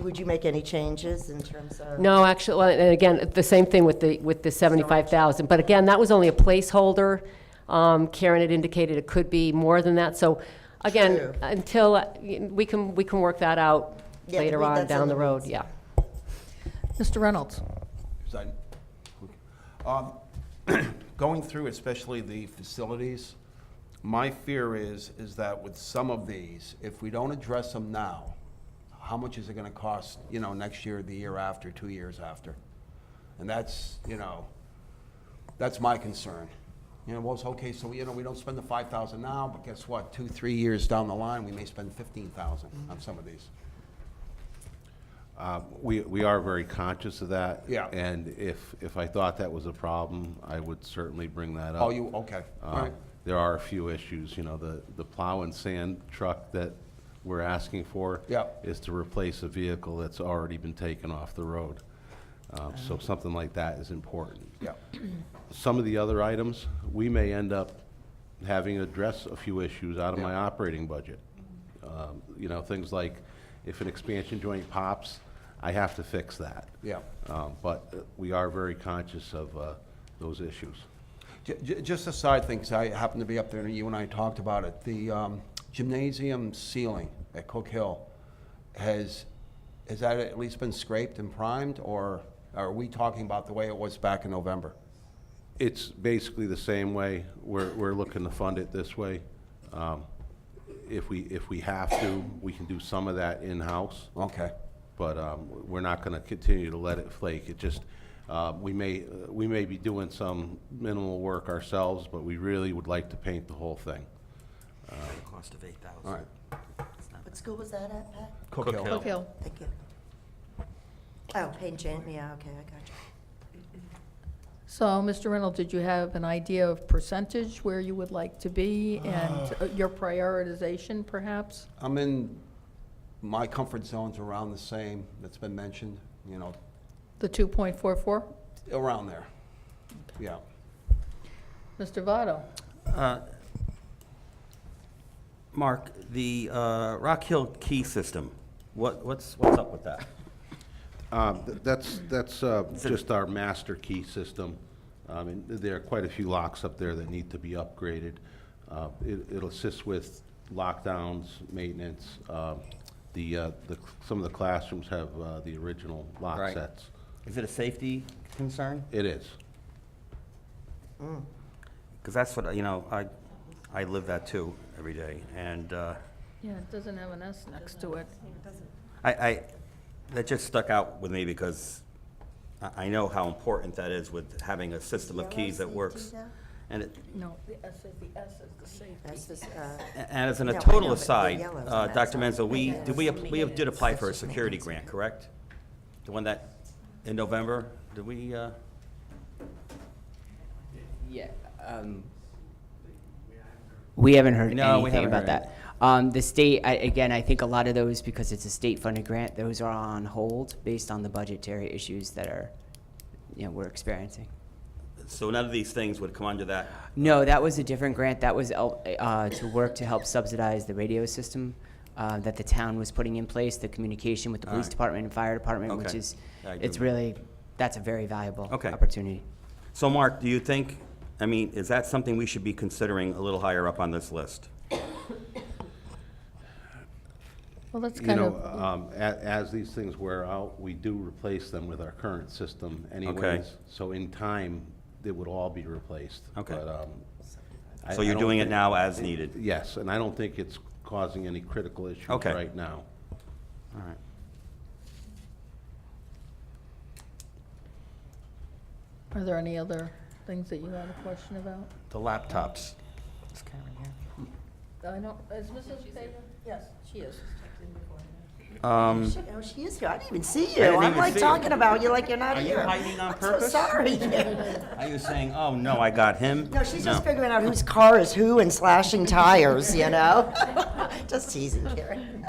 Would you make any changes in terms of? No, actually, well, and again, the same thing with the 75,000. But again, that was only a placeholder. Karen had indicated it could be more than that. So again, True. until we can work that out Yeah, later on that's in down the the road. weeds. Yeah. Mr. Reynolds? Going through especially the facilities, my fear is that with some of these, if we don't address them now, how much is it gonna cost, you know, next year, the year after, 2 years after? And that's, you know, that's my concern. You know, well, it's okay, so, you know, we don't spend the 5,000 now, but guess what? 2, 3 years down the line, we may spend 15,000 on some of these. We are very conscious of that. Yeah. And if I thought that was a problem, I would certainly bring that up. Oh, you, okay, all right. There are a few issues, you know, the plow and sand truck that we're asking for Yeah. is to replace a vehicle that's already been taken off the road. So something like that is important. Yeah. Some of the other items, we may end up having to address a few issues out of my Yeah. operating budget. You know, things like if an expansion joint pops, I have to fix that. Yeah. But we are very conscious of those issues. Just a side thing, 'cause I happened to be up there, and you and I talked about it. The gymnasium ceiling at Cook Hill, has that at least been scraped and primed, or are we talking about the way it was back in November? It's basically the same way. We're looking to fund it this way. If we have to, we can do some of that in-house. Okay. But we're not going to continue to let it flake. It just, we may be doing some minimal work ourselves, but we really would like to paint the whole thing. Cost of 8,000. All right. What school was that at, Pat? Cook Hill. Cook Hill. Thank you. Oh, paint, yeah, okay, I got you. So, Mr. Reynolds, did you have an idea of percentage where you would like to be and your prioritization, perhaps? I'm in, my comfort zone's around the same that's been mentioned, you know, The 2.44? around there. Yeah. Mr. Votto? Mark, the Rock Hill key system, what's up with that? That's just our master key system. And there are quite a few locks up there that need to be upgraded. It'll assist with lockdowns, maintenance. Some of the classrooms have the original lock Right. sets. Is it a safety concern? It is. Because that's what, you know, I live that too every day, and Yeah, it doesn't have an S next to it. that just stuck out with me because I know how important that is with having a system of keys that works. And it, No, the S is the safety. That's this, and as a No, I total know, but the aside, yellow's on that Dr. side. Menzel, we Yeah. did apply for a security grant, correct? The one that, in November, did we, Yeah. We haven't heard No, we anything haven't about heard that. The state, again, I think a lot of those, because it's a state-funded grant, those are on hold based on the budgetary issues that are, we're experiencing. so none of these things would come under that? No, that was a different grant. That was to work to help subsidize the radio system that the town was putting in place, the communication with the police Alright. department and fire department, which Okay. is, I do it's remember. really, that's a very valuable Okay. opportunity. So Mark, do you think, I mean, is that something we should be considering a little higher up on this list? Well, that's You kind know, of, as these things wear out, we do replace them with our current system anyways. So in time, they would all be replaced. Okay. But, So you're don't doing it think- now as needed? Yes, and I don't think it's causing any critical issues Okay. right now. All right. are there any other things that you had a question about? The laptops. Is Karen here? I don't, is Mrs. Vega? Yes, she is. Um, Oh, she is here. I didn't even see you. didn't I'm even like see you. talking about you like you're not Are you here. hiding on I'm so purpose? sorry. Are you saying, oh, no, I got him? No, she's just figuring out whose car is who and slashing tires, you know? Just teasing Karen.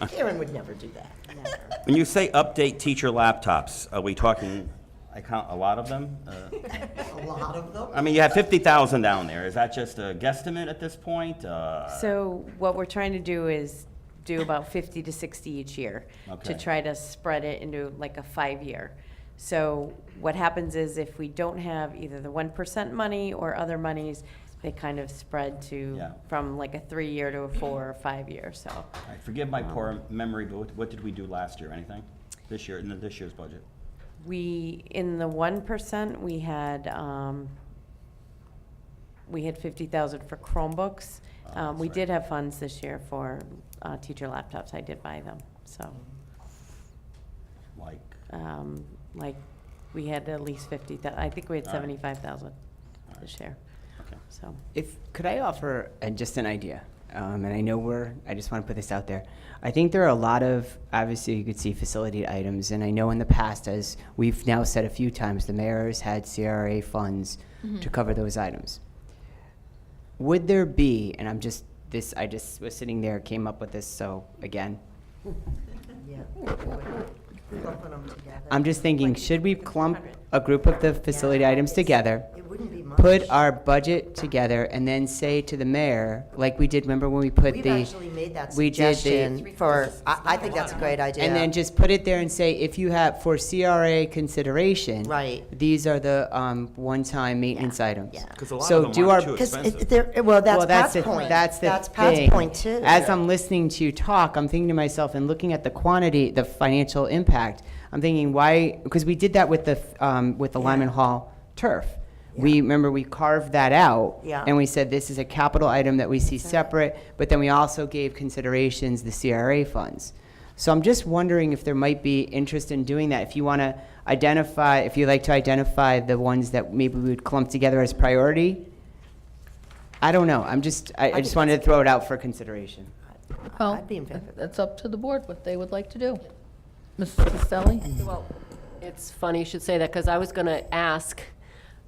Karen would never do that. Never. When you say update teacher laptops, are we talking, I count a lot of them? A lot of them. I mean, you have 50,000 down there. Is that just a guesstimate at this point? So what we're trying to do is do about 50 to 60 each year Okay. to try to spread it into like a 5-year. So what happens is if we don't have either the 1% money or other monies, they kind of spread to Yeah. from like a 3-year to a 4 or 5-year. So All right, forgive my poor memory, but what did we do last year? Anything? This year, in this year's budget? we, in the 1%, we had 50,000 for Chromebooks. That's We right. did have funds this year for teacher laptops. I did buy them, so. Like, Like, we had at least 50,000, I think we had All right. 75,000. all right. to share. So, Could I offer just an idea? And I know I just want to put this out there. I think there are a lot of, obviously you could see facility items, and I know in the past, as we've now said a few times, the mayor has had CRA funds to cover those items. Would there be, and I just was sitting there, came up with this, so again, Yeah. Clumping them together. I'm just thinking, should we clump a group of the facility items together? It wouldn't be much. Put our budget together and then say to the mayor, like we did, remember when we put We've the, actually made that we did the- suggestion for, I think that's a great idea. and then just put it there and say, if you have, for CRA consideration. Right. These are the one-time maintenance items. Yeah. 'Cause a lot So of them do aren't our- too Because expensive. well, that's Well, Pat's the- point. That's the That's Pat's thing. point too. As I'm listening to you talk, I'm thinking to myself and looking at the quantity, the financial impact, I'm thinking why, because we did that with the Lyman Hall turf. Remember, we carved that out. Yeah. And we said, this is a capital item that we see separate, but then we also gave considerations the CRA funds. So I'm just wondering if there might be interest in doing that. If you want to identify, if you'd like to identify the ones that maybe we would clump together as priority. I don't know. I just think wanted to throw it out for consideration. Well, I'd be in favor of that. that's up to the board, what they would like to do. Mrs. Castelli? Well, it's funny you should say that, because I was going to ask,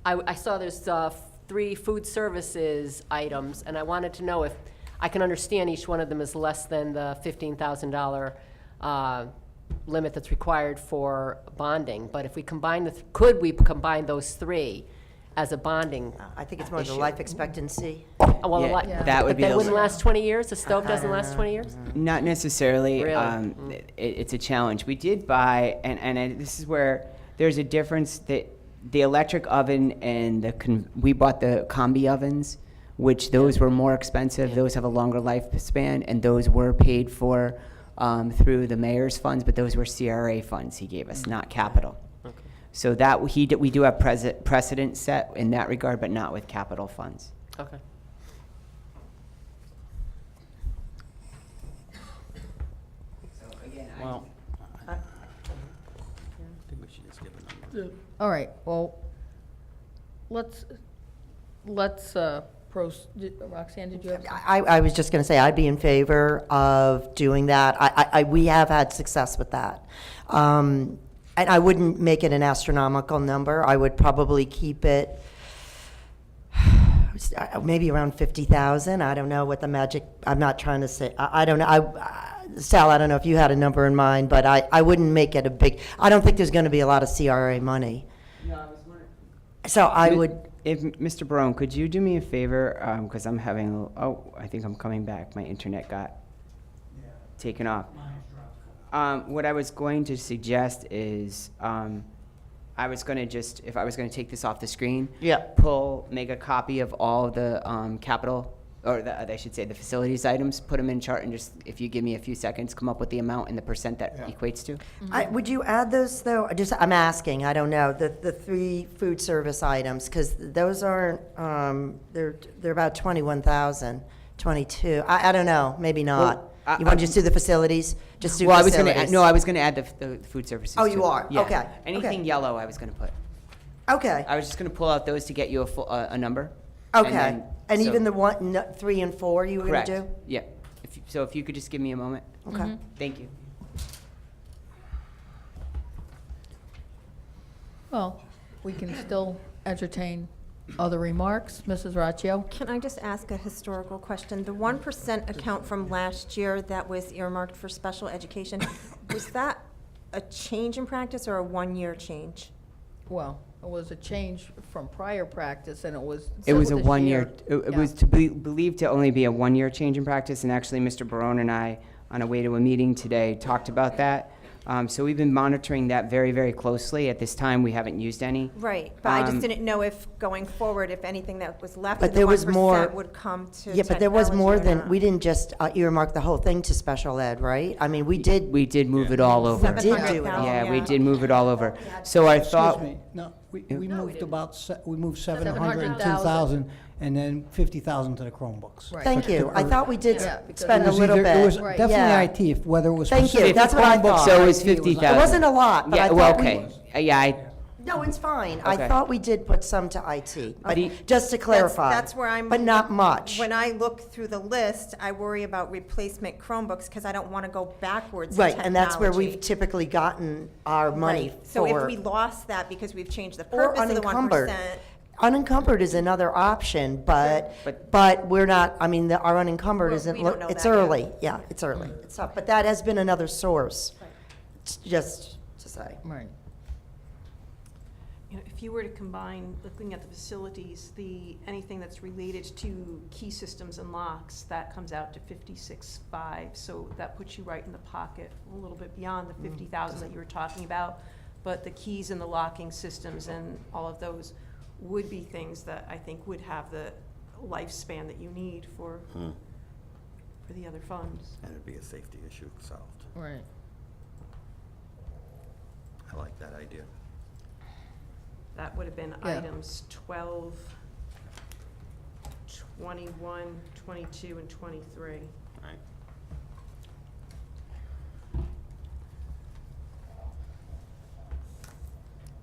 I saw there's 3 food services items, and I wanted to know if, I can understand each one of them is less than the $15,000 limit that's required for bonding, but if we combine could we combine those 3 as a bonding? I think it's more the life expectancy. Well, Yeah, like- that would be But they a- wouldn't last 20 years? The stove doesn't last 20 years? Not necessarily. Really? It's a challenge. We did buy, and this is where there's a difference, that the electric oven and we bought the combi ovens, which those were more expensive. Those have a longer lifespan, and those were paid for through the mayor's funds, but those were CRA funds he gave us, not capital. So that we do have precedent set in that regard, but not with capital funds. Okay. Well, I think we should just give a number. All right, well, let's, Roxanne, did you have? I was just going to say, I'd be in favor of doing that. We have had success with that. And I wouldn't make it an astronomical number. I would probably keep it maybe around 50,000. I don't know what the magic, I'm not trying to say, I don't know. Sal, I don't know if you had a number in mind, but I wouldn't make it a big, I don't think there's going to be a lot of CRA money. No, I was wondering. So I would, If, Mr. Barone, could you do me a favor, because I'm having, I think I'm coming back. My internet got taken off. What I was going to suggest is, I was going to just, if I was going to take this off the screen, make a copy of all the capital, or I should say the facilities items, put them in chart, and just, if you give me a few seconds, come up with the amount and the percent that equates to. would you add those, though? I'm asking, I don't know, the 3 food service items, because those aren't, they're about 21,000, 22. I don't know, maybe not. Well, You want to just do the facilities? Just do Well, facilities? I was going to add the food services. Oh, you too. are? Yeah. Okay, Anything okay. yellow, I was going to put. Okay, I was just going to pull out those to get you a number. okay. And so- even the 3 and 4 you were going Correct. to do? Yeah. So if you could just give me a moment. Okay. Thank you. Well, we can still entertain other remarks. Mrs. Raccio? Can I just ask a historical question? The 1% account from last year that was earmarked for special education, was that a change in practice or a one-year change? Well, it was a change from prior practice, and it was. It was a this 1 year. year, it Yeah. was to be believed to only be a 1 year change in practice, and actually Mr. Barone and I, on a way to a meeting today, talked about that. So we've been monitoring that very, very closely. At this time, we haven't used any. Right, but I just Um, didn't know if going forward, if anything that was left But of the there was more- 1% would come to Yeah, but there was more technology or than, not. we didn't just earmark the whole thing to special ed, right? I mean, we did, We did move it all over. We did do it all. Yeah, we did move it all over. So I thought. Excuse me, no, we No, we moved didn't. about, we moved 702,000. 702,000, and then 50,000 to the Chromebooks. Right. thank you. I thought we did Yeah, because spend It a was little either- It was bit. Right. definitely Yeah. IT, whether it was Thank you. specific That's what I Chromebooks thought. So it was IT, it was 50,000. It wasn't a lot, but I Yeah, well, thought we. okay. Yeah, No, it's fine. I Okay. thought we did put some to IT, but Okay. just to clarify. That's where I'm. But not much. When I look through the list, I worry about replacement Chromebooks because I don't want to go backwards in Right, and that's where we've technology. typically gotten our money Right. So if for. we lost that because we've changed the Or purpose of the 1%. Unencumbered is another option, but we're not, I mean, our unencumbered Well, isn't, we don't know it's that yet. early, yeah, it's early. It's not, but that has been another source, just to say. Right. You know, if you were to combine, looking at the facilities, anything that's related to key systems and locks, that comes out to 56.5. So that puts you right in the pocket, a little bit beyond the 50,000 that you were talking about. But the keys and the locking systems and all of those would be things that I think would have the lifespan that you need for the other funds. And it'd be a safety issue solved. Right. I like that idea. That would have been Yeah. items 12, 21, 22, and 23. Right.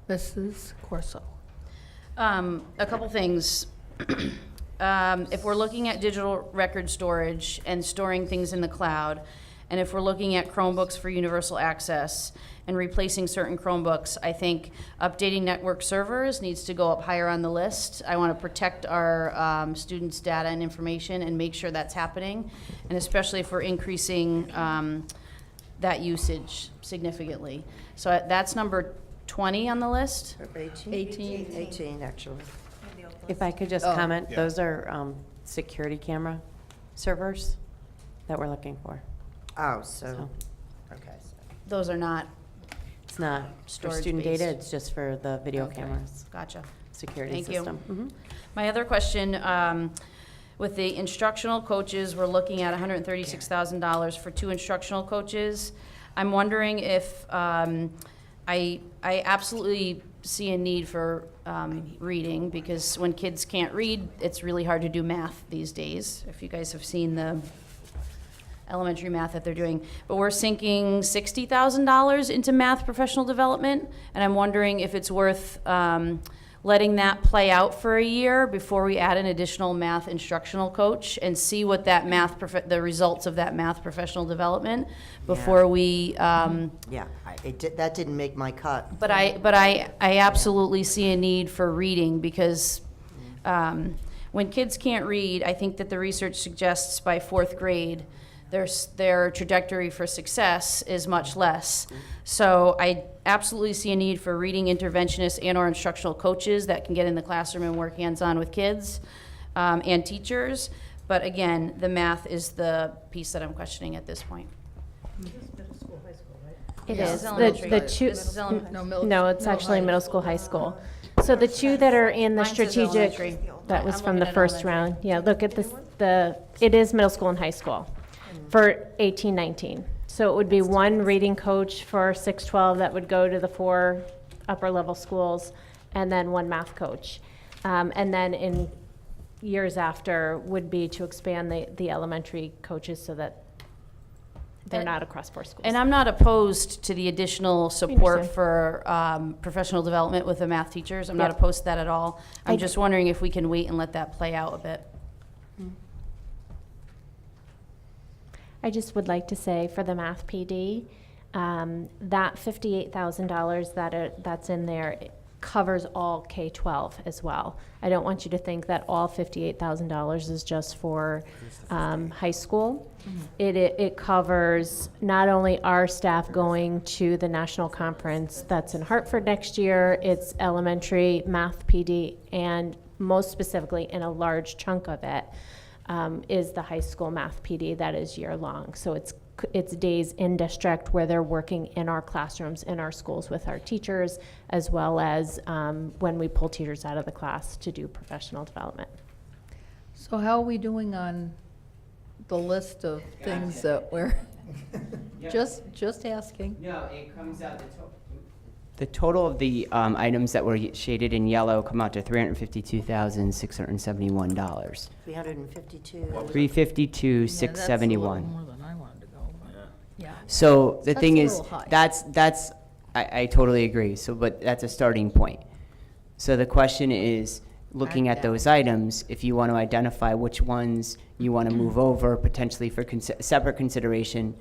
Mrs. Corso. A couple things. If we're looking at digital record storage and storing things in the cloud, and if we're looking at Chromebooks for universal access and replacing certain Chromebooks, I think updating network servers needs to go up higher on the list. I want to protect our students' data and information and make sure that's happening, and especially if we're increasing that usage significantly. So that's number 20 on the list. 18? 18, actually. If I could just Oh. comment, Yeah. those are security camera servers that we're looking for. Oh, so, So okay. Those are not, it's not for Storage student based. data, it's just for the video Okay. cameras, gotcha. security Thank you. system. Mhm. My other question, with the instructional coaches, we're looking at $136,000 for 2 instructional coaches. I'm wondering if, I absolutely see a need for reading, because when kids can't read, it's really hard to do math these days, if you guys have seen the elementary math that they're doing. But we're sinking $60,000 into math professional development, and I'm wondering if it's worth letting that play out for a year before we add an additional math instructional coach and see what that the results of that math professional development before we. Yeah, that didn't make my cut. But I absolutely see a need for reading, because when kids can't read, I think that the research suggests by 4th grade, their trajectory for success is much less. So I absolutely see a need for reading interventionists and/or instructional coaches that can get in the classroom and work hands-on with kids and teachers. But again, the math is the piece that I'm questioning at this point. It This is. elementary. The two, This is elementary. no, it's actually middle school, high school. So the two that are in the Mine says strategic, elementary. that was I'm from the looking at first elementary. round. Yeah, look at this, it is middle school and high school for 18, 19. So it would be one reading coach for 6, 12 that would go to the 4 upper level schools, and then one math coach. And then in years after would be to expand the elementary coaches so that they're And- not across 4 schools. And I'm not opposed to the additional support understand. for professional development with the math teachers. I'm not Yep. opposed to that at all. I'm I- just wondering if we can wait and let that play out a bit. I just would like to say for the math PD, that $58,000 that's in there covers all K-12 as well. I don't want you to think that all $58,000 is just for high school. It covers not only our staff going to the national conference that's in Hartford next year, it's elementary math PD, and most specifically, in a large chunk of it, is the high school math PD that is year-long. So it's days in district where they're working in our classrooms, in our schools with our teachers, as well as when we pull teachers out of the class to do professional development. So how are we doing on the list of things that we're, just asking? No, it comes out, the total of the items that were shaded in yellow come out to $352,671. 352. $352,671. More than I wanted to go, but, yeah. So the That's thing a is, little high. that's I totally agree, so, but that's a starting point. So the question is, looking at those items, if you want to identify which ones you want to move over potentially for separate consideration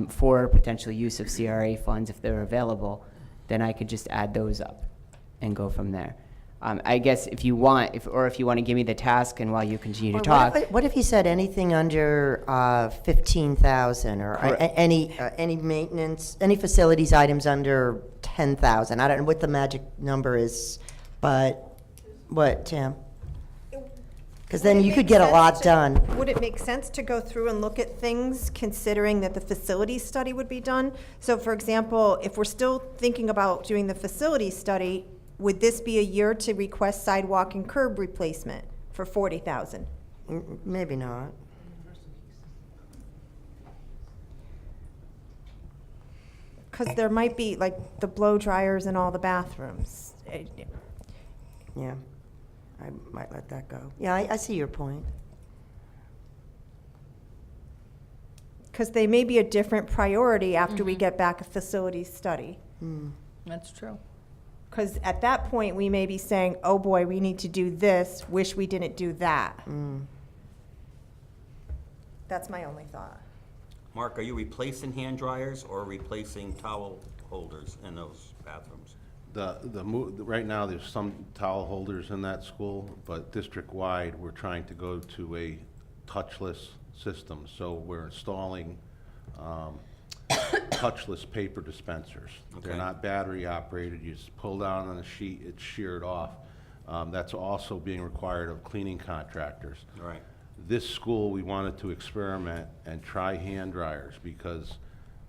for potential use of CRA funds if they're available, then I could just add those up and go from there. I guess if you want, if you want to give me the task and while you continue to Or talk. What if he said anything under 15,000 or any maintenance, any facilities items under 10,000? I don't know what the magic number is, but what, Tim? Because then Would it you could make get a sense lot to- done. Would it make sense to go through and look at things considering that the facility study would be done? So for example, if we're still thinking about doing the facility study, would this be a year to request sidewalk and curb replacement for 40,000? Maybe not. Because there might be like the blow dryers in all the bathrooms. Yeah, I might let that go. Yeah, I see your point. Because they may be a different priority after we get back a facility study. That's true. Because at that point, we may be saying, oh boy, we need to do this, wish we didn't do that. That's my only thought. Mark, are you replacing hand dryers or replacing towel holders in those bathrooms? Right now, there's some towel holders in that school, but district-wide, we're trying to go to a touchless system. So we're installing touchless paper dispensers. They're Okay. not battery operated. You just pull down on a sheet, it's sheared off. That's also being required of cleaning contractors. All right. This school, we wanted to experiment and try hand dryers because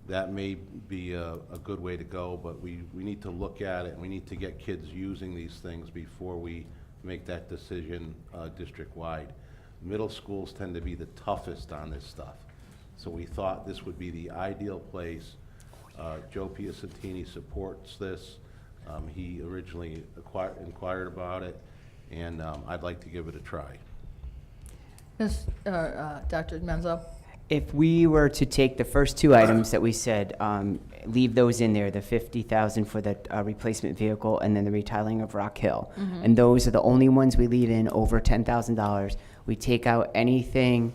that may be a good way to go, but we need to look at it and we need to get kids using these things before we make that decision district-wide. Middle schools tend to be the toughest on this stuff. So we thought this would be the ideal place. Joe Piacentini supports this. He originally inquired about it, and I'd like to give it a try. Dr. Menzo? If we were to take the first two items that we said, leave those in there, the 50,000 for the replacement vehicle and then the retiling of Rock Hill. And those are the only ones we leave in over $10,000. We take out anything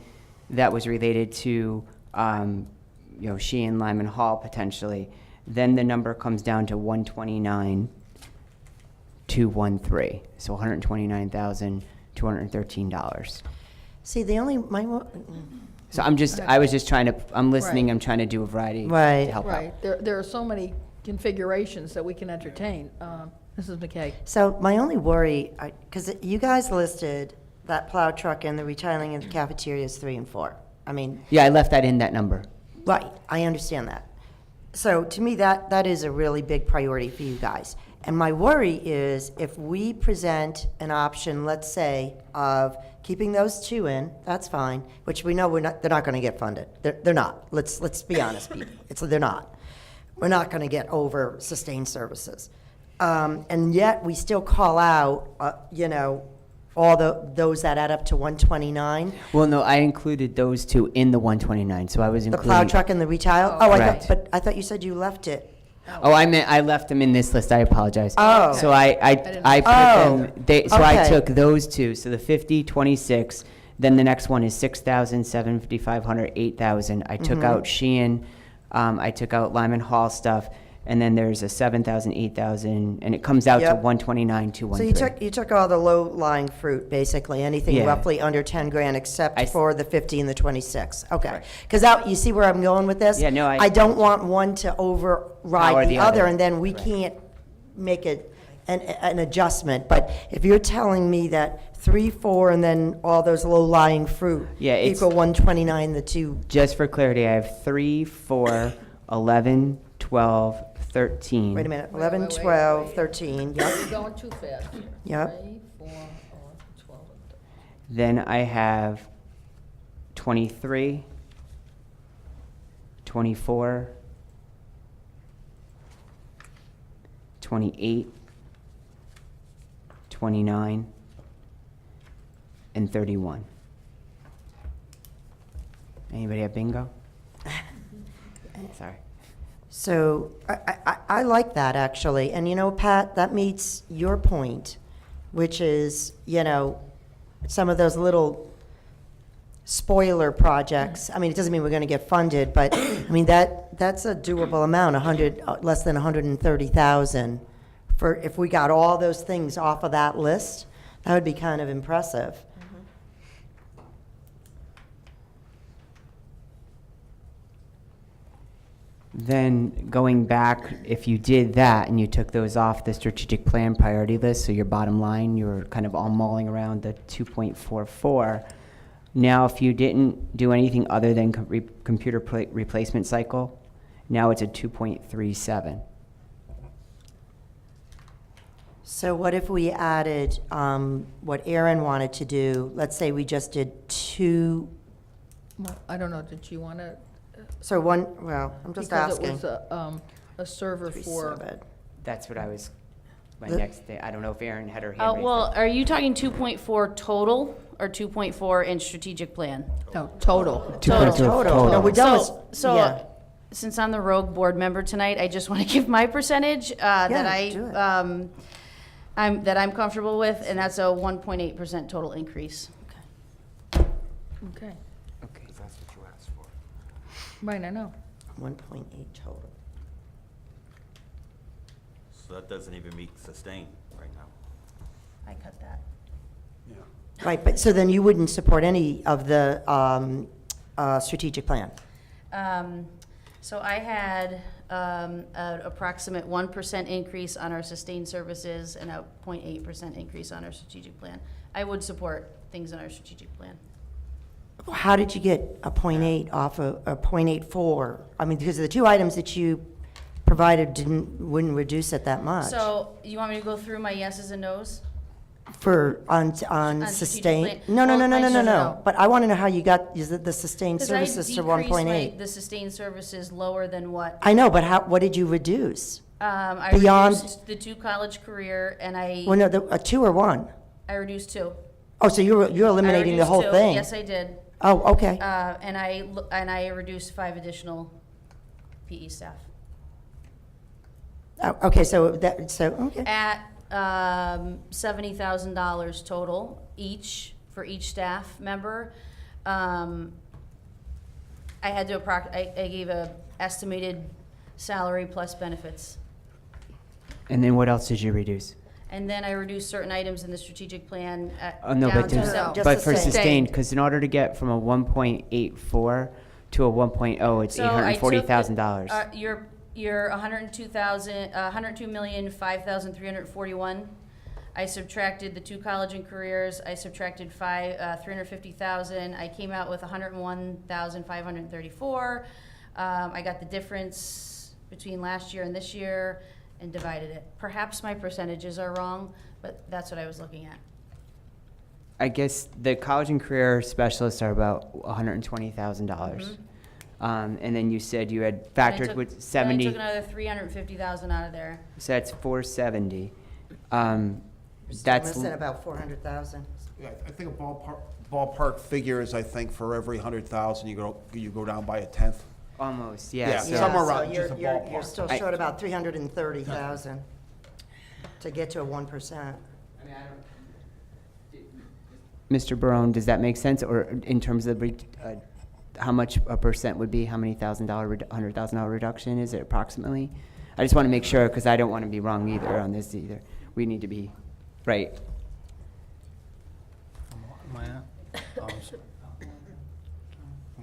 that was related to, Sheehan, Lyman Hall potentially. Then the number comes down to 129,213. So $129,213. See, the only, So I was just trying to, I'm listening, Right. I'm trying to do a variety to Right. help out. Right, there are so many configurations that we can entertain. Mrs. McKay? So my only worry, because you guys listed that plow truck and the retiling in the cafeteria is 3 and 4. I mean, Yeah, I left that in that number. right, I understand that. So to me, that is a really big priority for you guys. And my worry is if we present an option, let's say, of keeping those two in, that's fine, which we know they're not going to get funded. They're not. Let's be honest, people. They're not. We're not going to get over sustained services. And yet we still call out, all those that add up to 129. Well, no, I included those two in the 129, so I was The including. plow truck and the retile? Correct. I thought you said you left it. Oh, I meant, I left them in this list, I apologize. Oh. So I put them, so I okay. took those two, so the 50, 26, then the next one is 6,000, 7, 5,500, 8,000. I took out Sheehan, I took out Lyman Hall stuff, and then there's a 7,000, 8,000, and it comes out to Yep. 129, So 213. you took all the low-lying fruit, basically, anything Yeah. roughly under 10 grand except I- for the 50 and the 26. Okay. Because you see where I'm going with this? Yeah, no, I don't want one to Power override the the other, other. and then we Correct. can't make an adjustment. But if you're telling me that 3, 4, and then all those low-lying fruit Yeah, it's- equal 129, the two, Just for clarity, I have 3, 4, 11, 12, 13. wait a minute, Wait, 11, wait, 12, wait. 13, You're yep, going too fast here. Yep. 3, 4, 11, 12, and 13. Then I have 23, 24, 28, 29, and 31. Anybody have bingo? Sorry. So I like that, actually. And you know, Pat, that meets your point, which is, you know, some of those little spoiler projects. I mean, it doesn't mean we're going to get funded, but I mean, that's a doable amount, less than 130,000. For if we got all those things off of that list, that would be kind of impressive. Then going back, if you did that and you took those off the strategic plan priority list, so your bottom line, you were kind of all mulling around the 2.44. Now, if you didn't do anything other than computer replacement cycle, now it's a 2.37. So what if we added what Aaron wanted to do? Let's say we just did 2. Well, I don't know, did you want to? So one, well, I'm just asking. Because it was a server for, 37. That's what I was, my The- next thing. I don't know if Erin had her hand Oh, raised. well, are you talking 2.4 total or 2.4 in strategic plan? no, total. Total. No, we're done with, So, yeah. since I'm the rogue board member tonight, I just want to give my percentage that do it. I'm comfortable with, and that's a 1.8% total increase. Okay, Okay. That's what you asked for. right, I know. 1.8 total. So that doesn't even meet sustain right now. I cut that. Right, but so then you wouldn't support any of the strategic plan? So I had an approximate 1% increase on our sustained services and a 0.8% increase on our strategic plan. I would support things in our strategic plan. How did you get a 0.8 off of a 0.84? I mean, because the two items that you provided wouldn't reduce it that much. So you want me to go through my yeses and nos? On strategic sustain? plan? No. No. But I want to know how you got, is it the sustained Because I services to decreased 1.8? the sustained services lower than what. I know, but what did you reduce? I Beyond- reduced the 2 college career, and Well, no, a 2 or 1? I reduced 2. Oh, so you're eliminating the I reduced whole 2. thing? Yes, I did. Oh, okay. And I reduced 5 additional PE staff. Okay, okay. At $70,000 total each for each staff member. I had to I gave a estimated salary plus benefits. And then what else did you reduce? And then I reduced certain items in the strategic plan No, down but, to just but the for same. sustained, because in order to get from a 1.84 to a 1.0, it's So I took the- $840,000. Your 102,5,341. I subtracted the 2 college and careers. I subtracted 350,000. I came out with 101,534. I got the difference between last year and this year and divided it. Perhaps my percentages are wrong, but that's what I was looking at. I guess the college and career specialists are about $120,000. And then you said you had factored with Then I 70, took another 350,000 out of there. so that's 470. Still That's missing about 400,000. Yeah, I think a ballpark figure is, I think, for every 100,000, you go down by a tenth. almost, Yeah, yeah. somewhere so around, just a you're ballpark. still I- short about 330,000 to get to a 1%. Mr. Barone, does that make sense? Or in terms of how much a percent would be, how many $100,000 reduction is it approximately? I just want to make sure, because I don't want to be wrong either on this either. We need to be right.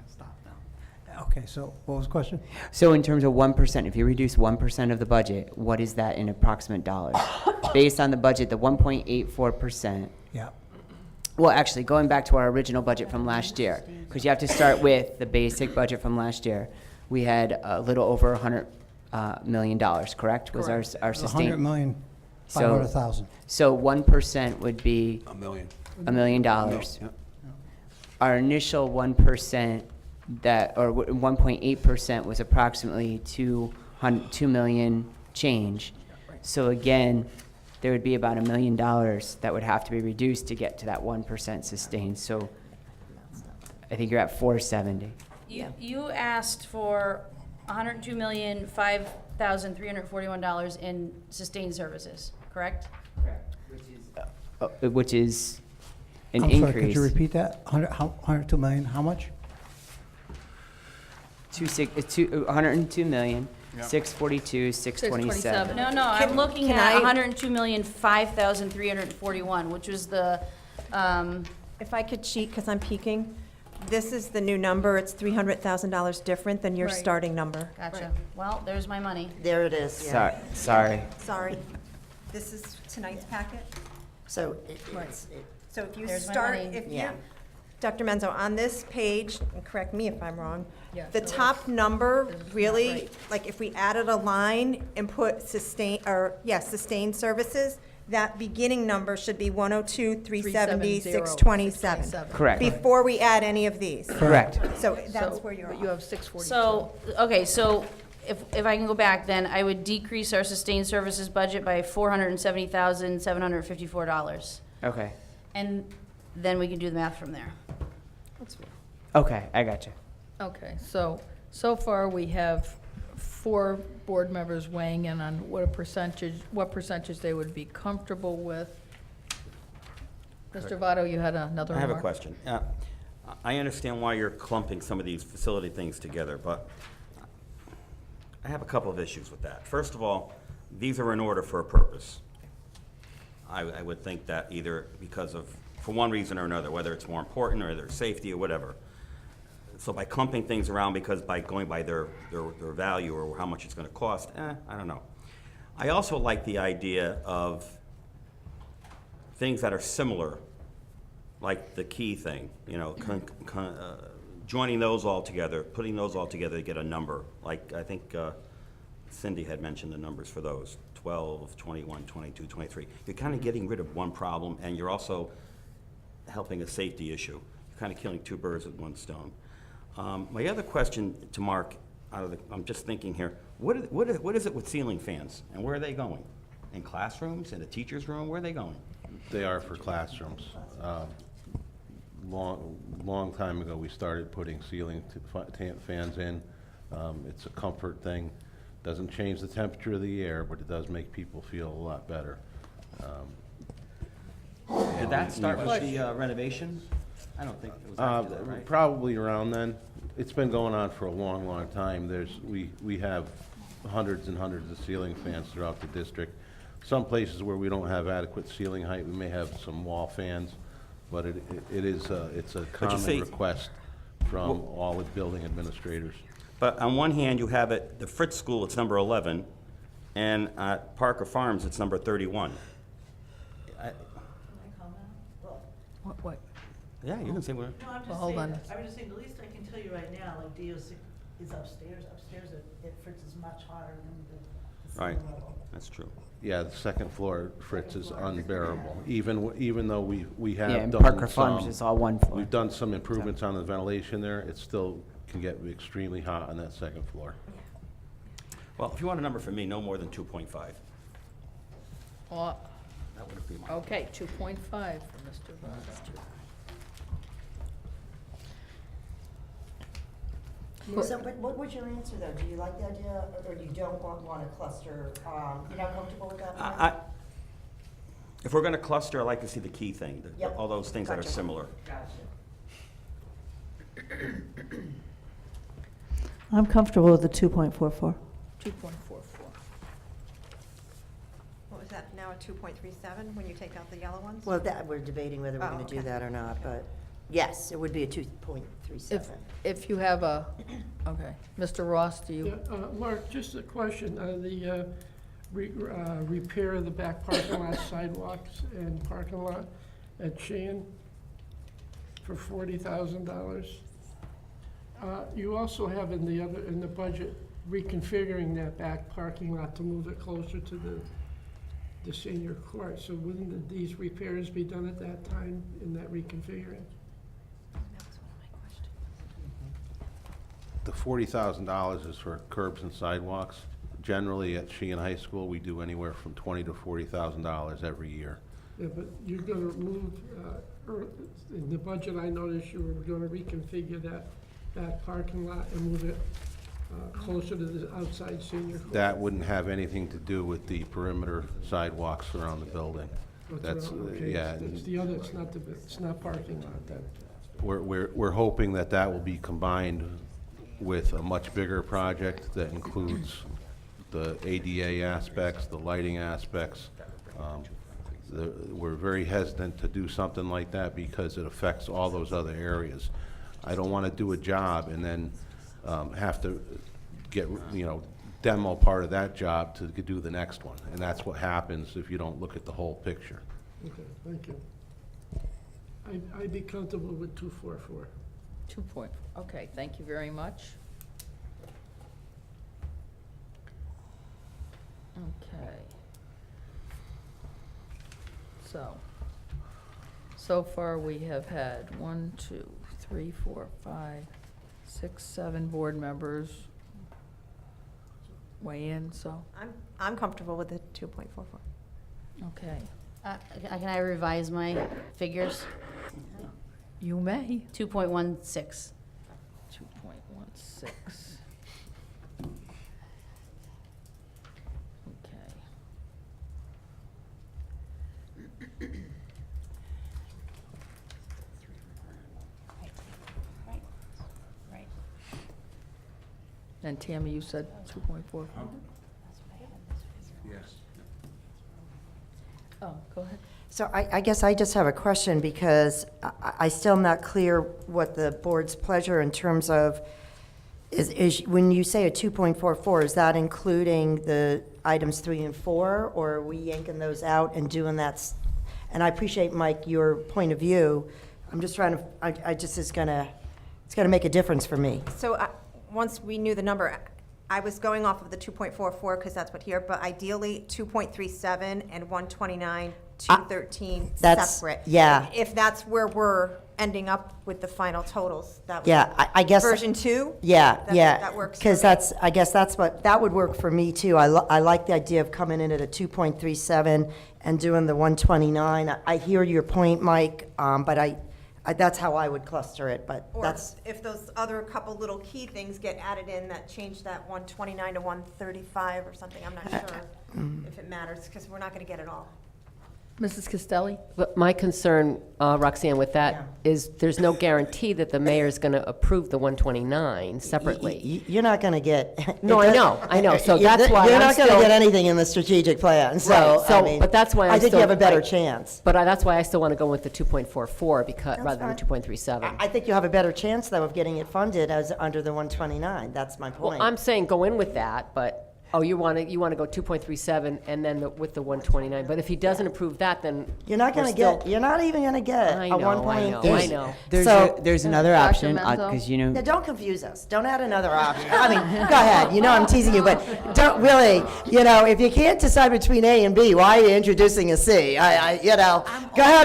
Stop now. Okay, so what was the question? So in terms of 1%, if you reduce 1% of the budget, what is that in approximate dollars? Based on the budget, the 1.84%. Yeah. Well, actually, going back to our original budget from last year, because you have to start with the basic budget from last year. We had a little over $100 million, correct? Was our sustained? $100,500,000. So 1% would be A million. $1 million. Our initial 1% or 1.8% was approximately 2 million change. So again, there would be about $1 million that would have to be reduced to get to that 1% sustained. So I think you're at 470. You asked for $102,005,341 in sustained services, correct? Which is an I'm increase. sorry, could you repeat that? 102 million, how much? 102 million, 642, 627. No, I'm Can- looking can at I- $102,005,341, which was the, If I could cheat, because I'm peeking, this is the new number, it's $300,000 different than your Right. starting number. gotcha. Well, there's my money. There it is, Sorry. Sorry. This is tonight's packet. So So if you There's my start, money. if you, Yeah. Dr. Menzo, on this page, and correct me if I'm wrong, Yeah, the so top number this is not really, right. like if we added a line and put sustained services, that beginning number should be 102, 370, 627. Correct. Before we add any of these. Correct. So that's So- where you're But off. you have 642. So, okay, so if I can go back, then I would decrease our sustained services budget by $470,754. Okay. And then we can do the math from there. Okay, I got you. Okay, so far we have 4 board members weighing in on what percentage they would be comfortable with. Mr. Votto, you had another I have a remark? question. I understand why you're clumping some of these facility things together, but I have a couple of issues with that. First of all, these are in order for a purpose. I would think that either because of, for one reason or another, whether it's more important or their safety or whatever. So by clumping things around because by going by their value or how much it's gonna cost, I don't know. I also like the idea of things that are similar, like the key thing, you know, joining those all together, putting those all together to get a number. Like, I think Cindy had mentioned the numbers for those, 12, 21, 22, 23. You're kind of getting rid of one problem, and you're also helping a safety issue. You're kind of killing 2 birds with 1 stone. My other question to Mark, I'm just thinking here, what is it with ceiling fans, and where are they going? In classrooms, in a teacher's room, where are they going? They are for classrooms. Long time ago, we started putting ceiling fans in. It's a comfort thing. Doesn't change the temperature of the air, but it does make people feel a lot better. Did that start with the renovation? I don't think it was after that, right? Probably around then. It's been going on for a long, long time. We have hundreds and hundreds of ceiling fans throughout the district. Some places where we don't have adequate ceiling height, we may have some wall fans, but it's a common see- request from all the building administrators. But on one hand, you have it, the Fritz School, it's number 11, and at Parker Farms, it's number 31. What? Yeah, you can say what. No, I'm just Well, hold saying, on. I was just saying, the least I can tell you right now, like DO6 is upstairs. Upstairs at Fritz is much hotter than the Right, ceiling level. that's true. Yeah, the second floor, Fritz, is unbearable. Even though we have Yeah, and done Parker Farms some- is all 1 floor. We've done some improvements on the ventilation there. It still can get extremely hot on that second floor. Well, if you want a number for me, no more than 2.5. Well, That would be my. okay, 2.5 for Mr. Votto. So, but what was your answer though? Do you like the idea, or you don't want a cluster? You're not comfortable with that? If we're gonna cluster, I like to see the key thing, Yep. all those things that are Gotcha. similar. I'm comfortable with the 2.44. 2.44. What was that, now a 2.37 when you take out the yellow ones? Well, we're debating whether we're Oh, gonna do okay. that or not, but yes, it would be a 2.37. If you have okay. Mr. Ross, do you? Yeah, Mark, just a question, the repair of the back parking lot sidewalks and parking lot at Sheehan for $40,000. You also have in the budget reconfiguring that back parking lot to move it closer to the senior court. So wouldn't these repairs be done at that time in that reconfiguring? The $40,000 is for curbs and sidewalks. Generally, at Sheehan High School, we do anywhere from $20,000 to $40,000 every year. Yeah, but you're gonna move, in the budget, I noticed you were gonna reconfigure that parking lot and move it closer to the outside senior. That wouldn't have anything to do with the perimeter sidewalks around the building. That's, Okay, yeah. It's the other, it's not parking lot then. We're hoping that that will be combined with a much bigger project that includes the ADA aspects, the lighting aspects. We're very hesitant to do something like that because it affects all those other areas. I don't want to do a job and then have to get, demo part of that job to do the next one. And that's what happens if you don't look at the whole picture. Okay, thank you. I'd be comfortable with 244. 2 point, okay, thank you very much. Okay. So far we have had 1, 2, 3, 4, 5, 6, 7 board members weigh in, so, I'm comfortable with the 2.44. okay. Can I revise my figures? You may. 2.16. 2.16. Okay. Right. And Tammy, you said 2.44? Yes. Oh, go ahead. So I guess I just have a question because I still am not clear what the board's pleasure in terms of, is when you say a 2.44, is that including the items 3 and 4, or are we yanking those out and doing that? And I appreciate, Mike, your point of view. I'm just trying to, it's gonna make a difference for me. So once we knew the number, I was going off of the 2.44 because that's what here, but ideally 2.37 and 129, 213 That's- separate. yeah. If that's where we're ending up with the final totals, that would. Yeah, I guess. Version 2? Yeah, That yeah. works for Because me. I guess that's what, that would work for me too. I like the idea of coming in at a 2.37 and doing the 129. I hear your point, Mike, but that's how I would cluster it, but Or that's, if those other couple little key things get added in that change that 129 to 135 or something, I'm not sure if it matters, because we're not going to get it all. Mrs. Castelli? But my concern, Roxanne, with that Yeah. is there's no guarantee that the mayor's going to approve the 129 separately. you're not going to get. No, I know. So that's why You're I'm not going to still- get anything in the strategic plan, so, Right, so- I mean. but that's why I I'm think you still- have a better I- chance. But that's why I still want to go with the 2.44 because, That's rather than fine. 2.37. I think you have a better chance, though, of getting it funded as under the 129. That's my point. Well, I'm saying go in with that, but, you want to go 2.37 and then with the 129. But if he doesn't approve that, then You're not going to get, you're not even going to get I a know, 1.3. I know. There's another Dr. option, Menzo? because Now, don't confuse us. Don't add another option. I mean, go ahead. You know I'm teasing you, but don't really, if you can't decide between A and B, why are you introducing a C? Go ahead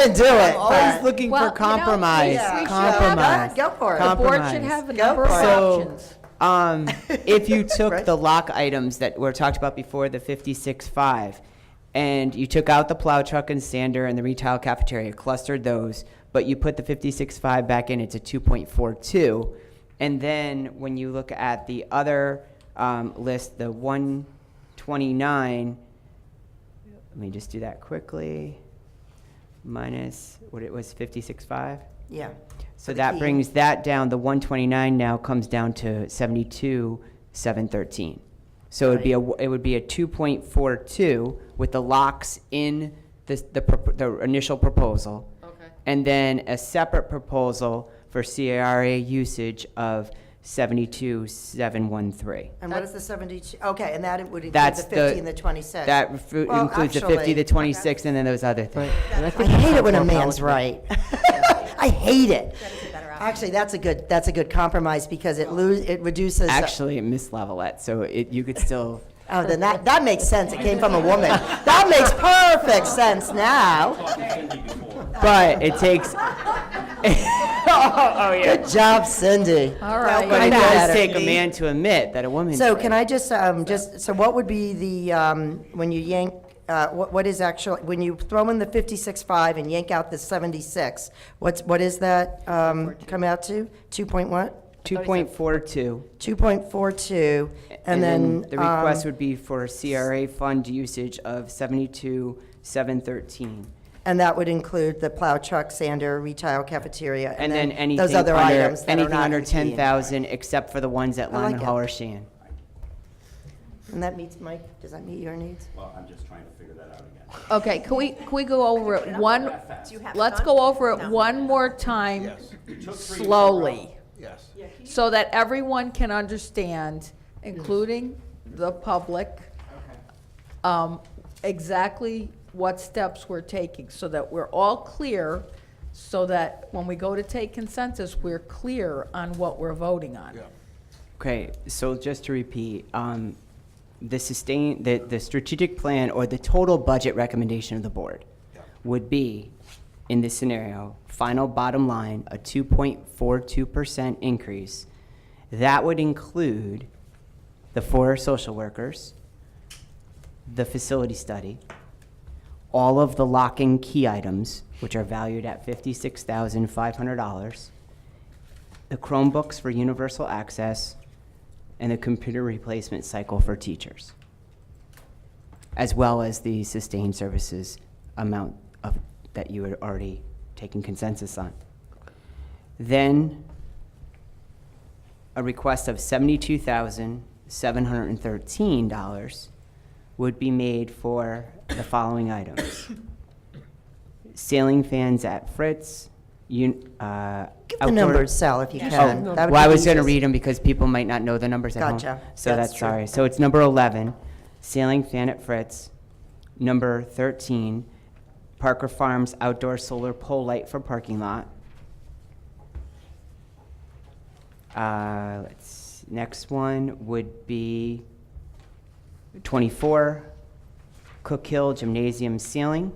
and do it. I'm always but- looking Well, for compromise, Yeah, compromise. Go for it. The board should Compromise. have a Go number of for it. options. If you took Right. the lock items that were talked about before, the 56.5, and you took out the plow truck and sander and the retail cafeteria, clustered those, but you put the 56.5 back in, it's a 2.42. And then when you look at the other list, the 129, let me just do that quickly, minus what it was, 56.5? Yeah. So the that key. brings that down, the 129 now comes down to 72,713. So it would be a 2.42 with the locks in the initial proposal. Okay. And then a separate proposal for CARA usage of 72,713. And what is the 72? Okay, and that would include That's the 50 and the 26. That Well, includes the 50, actually- the 26, and then those other things. And I think hate it when a that's more man's palatable. right. I hate it. That is a better option. Actually, that's a good compromise because it reduces. Actually, Miss Levelette, so you could still. Oh, then that makes sense. It came from a woman. That makes perfect sense now. But it takes. oh yeah. Good job, Cindy. All right. But it Better. does take a man to admit that a woman's. So right. can I so what would be the, when you yank, what is actually, when you throw in the 56.5 and yank out the 76, what is that come out to? 2 point what? 2.42. 2.42, and then. The request would be for CRA fund usage of 72,713. And that would include the plow truck, sander, retail cafeteria, And then anything those other under, items that are anything not under in the PE. 10,000, except for the ones at I like Lyman it. Hall or Shan. And that meets, Mike, does that meet your needs? Well, I'm just trying to figure that out again. Okay, can we go over it one, let's go over it one more time Yes. slowly, Yes. so that everyone can understand, including the public, exactly what steps we're taking, so that we're all clear, so that when we go to take consensus, we're clear on what we're voting on. Yeah. Okay, so just to repeat, the strategic plan or the total budget recommendation of the board would be, in this scenario, final bottom line, a 2.42% increase. That would include the 4 social workers, the facility study, all of the lock and key items, which are valued at $56,500, the Chromebooks for universal access, and the computer replacement cycle for teachers, as well as the sustained services amount that you had already taken consensus on. Then a request of $72,713 would be made for the following items: ceiling fans at Fritz, Give the numbers, Sal, if you can. Oh, That would well, I be was going to easiest. read them because people might not know the numbers at home. Gotcha. So That's that's true. sorry. So it's number 11, ceiling fan at Fritz. Number 13, Parker Farms outdoor solar pole light for parking lot. Next one would be 24, Cook Hill Gymnasium ceiling.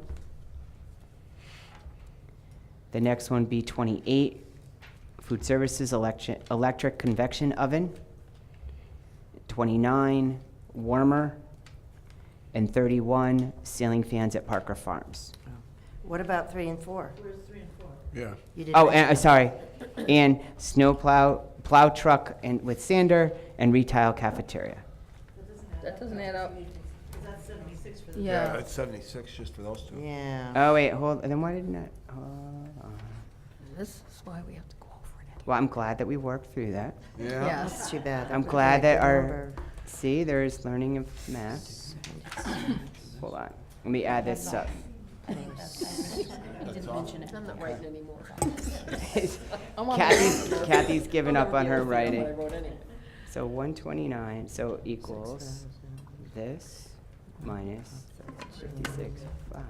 The next one be 28, food services electric convection oven. 29, warmer. And 31, ceiling fans at Parker Farms. What about 3 and 4? Where's 3 and 4? Yeah. You didn't Oh, mention and, sorry, and snow plow truck and with sander and retail cafeteria. That doesn't add up. Because that's 76 for the. Yeah. It's 76 just for those two. Yeah. Oh, wait, then why didn't I, hold on. This is why we have to go over it. Well, I'm glad that we worked through that. Yeah. Yes. That's too bad. I'm That glad would make that the our, number- see, there's learning of math. Hold on, let me add this up. I'm not writing anymore. Kathy's given up on her writing. So 129, so equals this minus 56.5.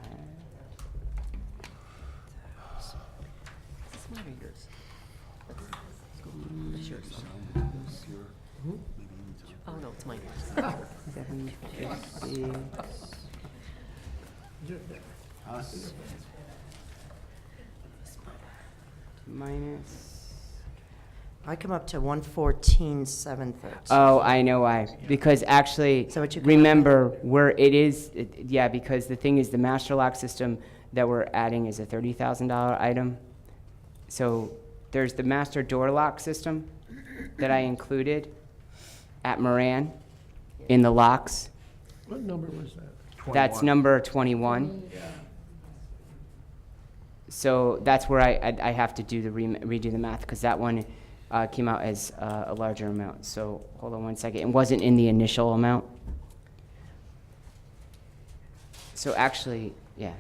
Oh, no, it's mine. 750. Minus. I come up to 114,713. Oh, I know why. Because actually, So what you come up remember, where it is, yeah, because the thing is, the master lock system that we're adding is a $30,000 item. So there's the master door lock system that I included at Moran in the locks. What number was that? That's number 21. So that's where I have to do the redo the math, because that one came out as a larger amount. So hold on one second. It wasn't in the initial amount. So actually, yeah.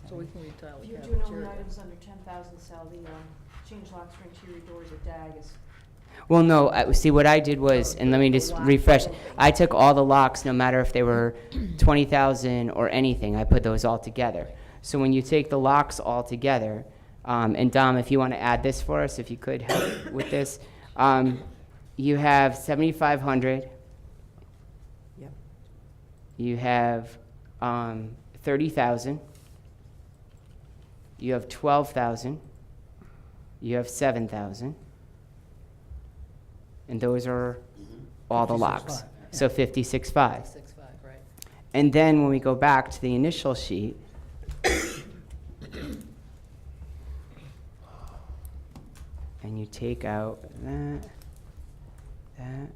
So we can retile the You're doing only cafeteria. items under 10,000, Sal, the change locks for interior doors at DAG is. Well, no, see, what I did was, and let me just refresh, I took all the locks, no matter if they were 20,000 or anything, I put those all together. So when you take the locks all together, and Dom, if you want to add this for us, if you could help with this, you have 7,500. Yep. You have 30,000. You have 12,000. You have 7,000. And those are all the locks. So 56.5. 6.5, right. And then when we go back to the initial sheet, and you take out that, that.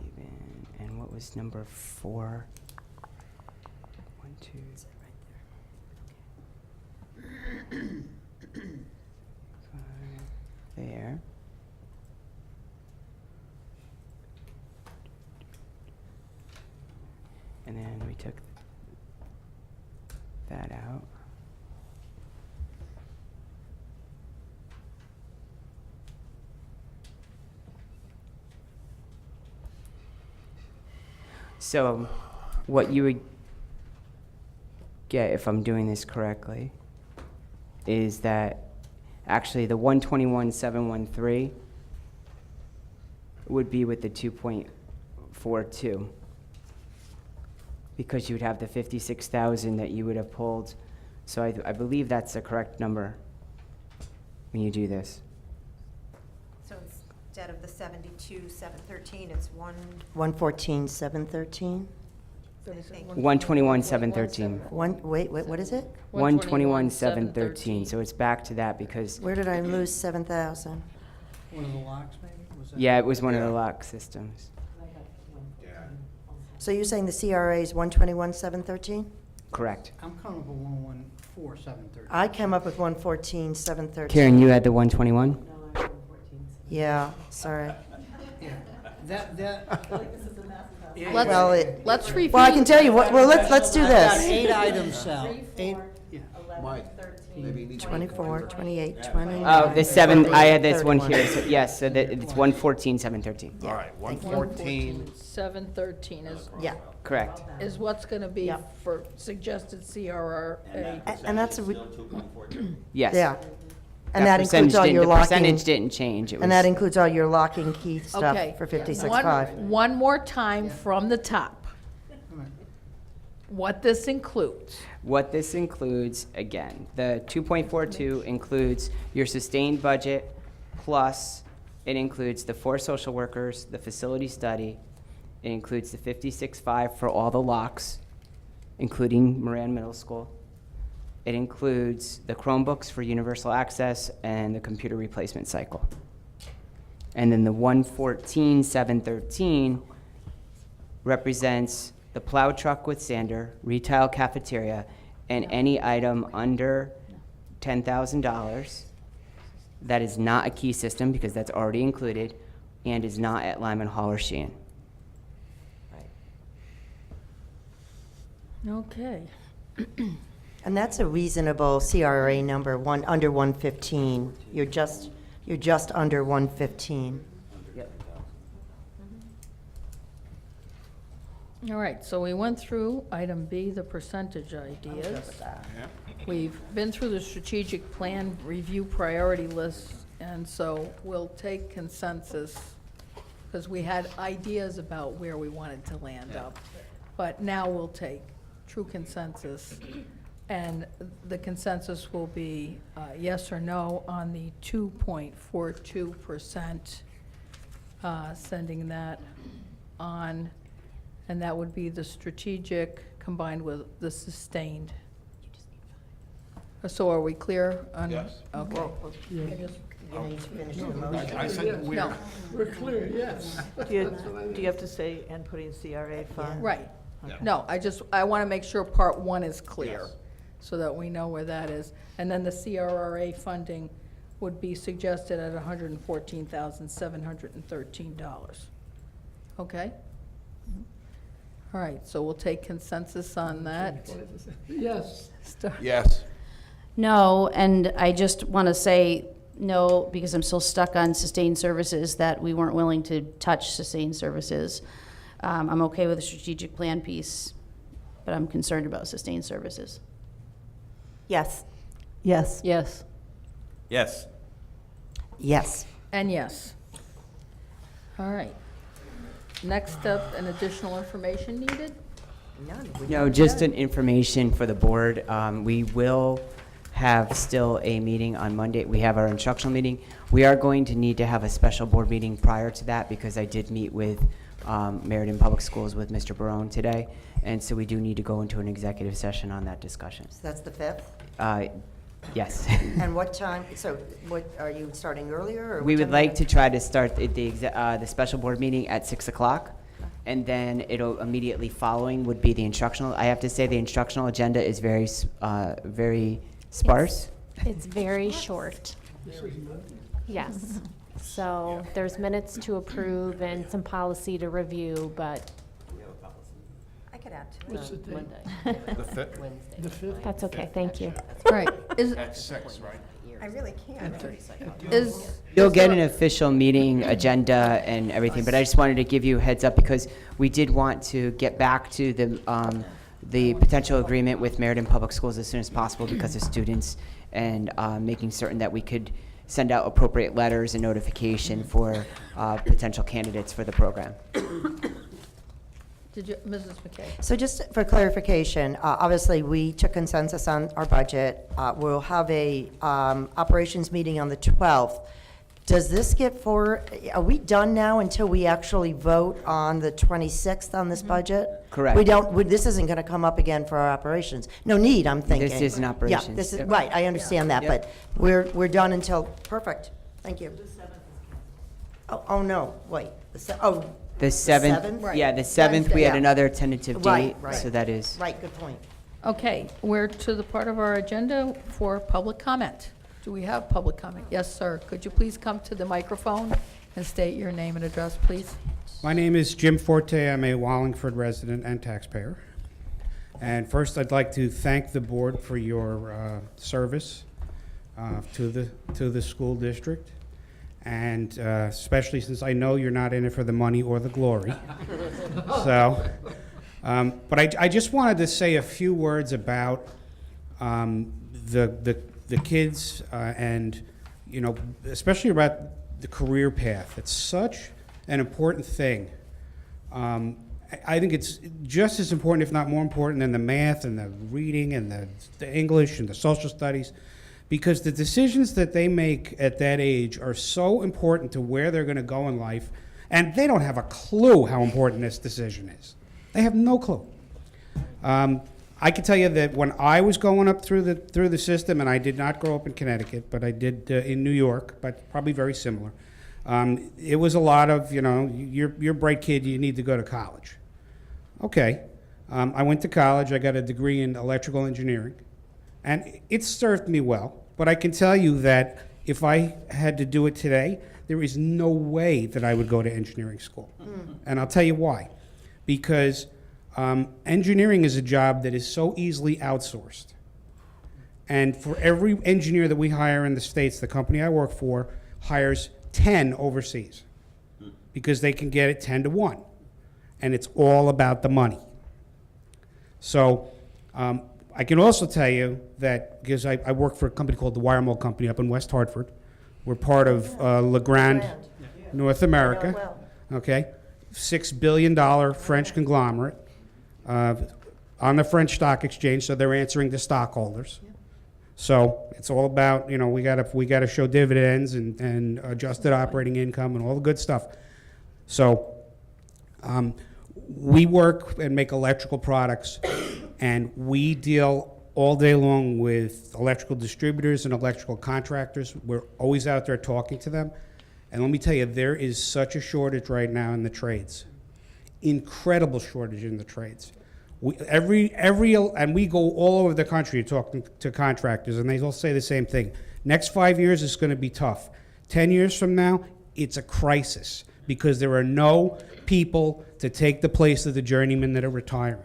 Even, and what was number 4? 1, 2, there. And then we took that out. So what you would get, if I'm doing this correctly, is that actually the 121,713 would be with the 2.42, because you would have the 56,000 that you would have pulled. So I believe that's the correct number when you do this. So instead of the 72,713, it's 114,713? 121,713. Wait, what is it? 121,713. So it's back to that because, Where did I lose 7,000? One of the locks, maybe? Was that- yeah, it was one of the lock systems. So you're saying the CRA is 121,713? Correct. I'm coming up with 114,713. I came up with 114,713. Karen, you had the 121? Yeah, sorry. Yeah, that, Yeah, Let's, Well, let's review. Well, I can tell you, well, let's do I've got this. 8 items, Sal. 8, yeah. Mike, maybe you need to. 24, 28, 29. Oh, the 7, I had this one 31. here. So yes, so that it's 114,713. All right, 114. 713 is, Yeah, Correct. is what's gonna be Yep. for suggested CRRA. and that's a, Still 2.42. Yes. yeah. And that includes percentage all didn't- your the locking, percentage didn't change. It and that was- includes all your locking key stuff Okay. for 56.5. One more time from the top. What this includes. What this includes, again, the 2.42 includes your sustained budget, plus it includes the 4 social workers, the facility study, it includes the 56.5 for all the locks, including Moran Middle School. It includes the Chromebooks for universal access and the computer replacement cycle. And then the 114,713 represents the plow truck with sander, retail cafeteria, and any item under $10,000 that is not a key system, because that's already included, and is not at Lyman Hall or Sheehan. Okay. And that's a reasonable CRA number, under 115. You're just under 115. All right, so we went through item B, the percentage ideas. We've been through the strategic plan review priority list, and so we'll take consensus, because we had ideas about where we wanted to land up. But now we'll take true consensus, and the consensus will be yes or no on the 2.42%, sending that on. And that would be the strategic combined with the sustained. So are we clear on? Yes. Okay. You need to finish the motion. I said we're. No, We're clear, yes. Do you have to say, and putting CRA fund? right. Yeah. No, I want to make sure part 1 is clear, Yes. so that we know where that is. And then the CRRA funding would be suggested at $114,713. Okay? All right, so we'll take consensus on that. Yes. Yes. No, and I just want to say no, because I'm still stuck on sustained services, that we weren't willing to touch sustained services. I'm okay with the strategic plan piece, but I'm concerned about sustained services. Yes. Yes. Yes. Yes. Yes. And yes. All right. Next up, an additional information needed? None. No, just an information for the board. We will have still a meeting on Monday. We have our instructional meeting. We are going to need to have a special board meeting prior to that because I did meet with Meriden Public Schools with Mr. Barone today, and so we do need to go into an executive session on that discussion. So that's the 5th? Yes. And what time, so what, are you starting earlier, or? We what would time like are to try to start the special board meeting at 6 o'clock, and then it'll immediately following would be the instructional. I have to say the instructional agenda is very sparse. It's very short. Yes. So there's minutes to approve and some policy to review, but I could add to What's the date? The 5th? The 5th? that's okay, thank you. All right, At 6, right? I really can't. You'll get an official meeting agenda and everything, but I just wanted to give you a heads up because we did want to get back to the potential agreement with Meriden Public Schools as soon as possible because of students and making certain that we could send out appropriate letters and notification for potential candidates for the program. Did you, Mrs. McKay? So just for clarification, obviously, we took consensus on our budget. We'll have a operations meeting on the 12th. Does this are we done now until we actually vote on the 26th on this budget? Correct. This isn't going to come up again for our operations. No need, I'm thinking. This is an Yeah, operations. this is, Yep. right, I understand that, Yep. but we're done until, perfect, thank you. Oh, no, wait, The 7th, seventh? yeah, the 7th, we had Yeah. another tentative Right, date, right. so that is. right, good point. Okay, we're to the part of our agenda for public comment. Do we have public comment? Yes, sir. Could you please come to the microphone and state your name and address, please? My name is Jim Forte. I'm a Wallingford resident and taxpayer. And first, I'd like to thank the board for your service to the school district. And especially since I know you're not in it for the money or the glory. So, but I just wanted to say a few words about the kids and, you know, especially about the career path. It's such an important thing. I think it's just as important, if not more important, than the math and the reading and the English and the social studies. Because the decisions that they make at that age are so important to where they're going to go in life, and they don't have a clue how important this decision is. They have no clue. I can tell you that when I was going up through the system, and I did not grow up in Connecticut, but I did in New York, but probably very similar. It was a lot of, you know, you're a bright kid, you need to go to college. Okay, I went to college. I got a degree in electrical engineering. And it served me well, but I can tell you that if I had to do it today, there is no way that I would go to engineering school. And I'll tell you why. Because engineering is a job that is so easily outsourced. And for every engineer that we hire in the States, the company I work for hires 10 overseas because they can get it 10 to 1. And it's all about the money. So, I can also tell you that, because I work for a company called the Wire Mold Company up in West Hartford. We're part of LeGrand, North America. Okay, $6 billion French conglomerate on the French stock exchange, so they're answering to stockholders. So it's all about, you know, we gotta show dividends and adjusted operating income and all the good stuff. So we work and make electrical products, and we deal all day long with electrical distributors and electrical contractors. We're always out there talking to them. And let me tell you, there is such a shortage right now in the trades. Incredible shortage in the trades. And we go all over the country talking to contractors, and they all say the same thing. Next 5 years is going to be tough. 10 years from now, it's a crisis because there are no people to take the place of the journeymen that are retiring.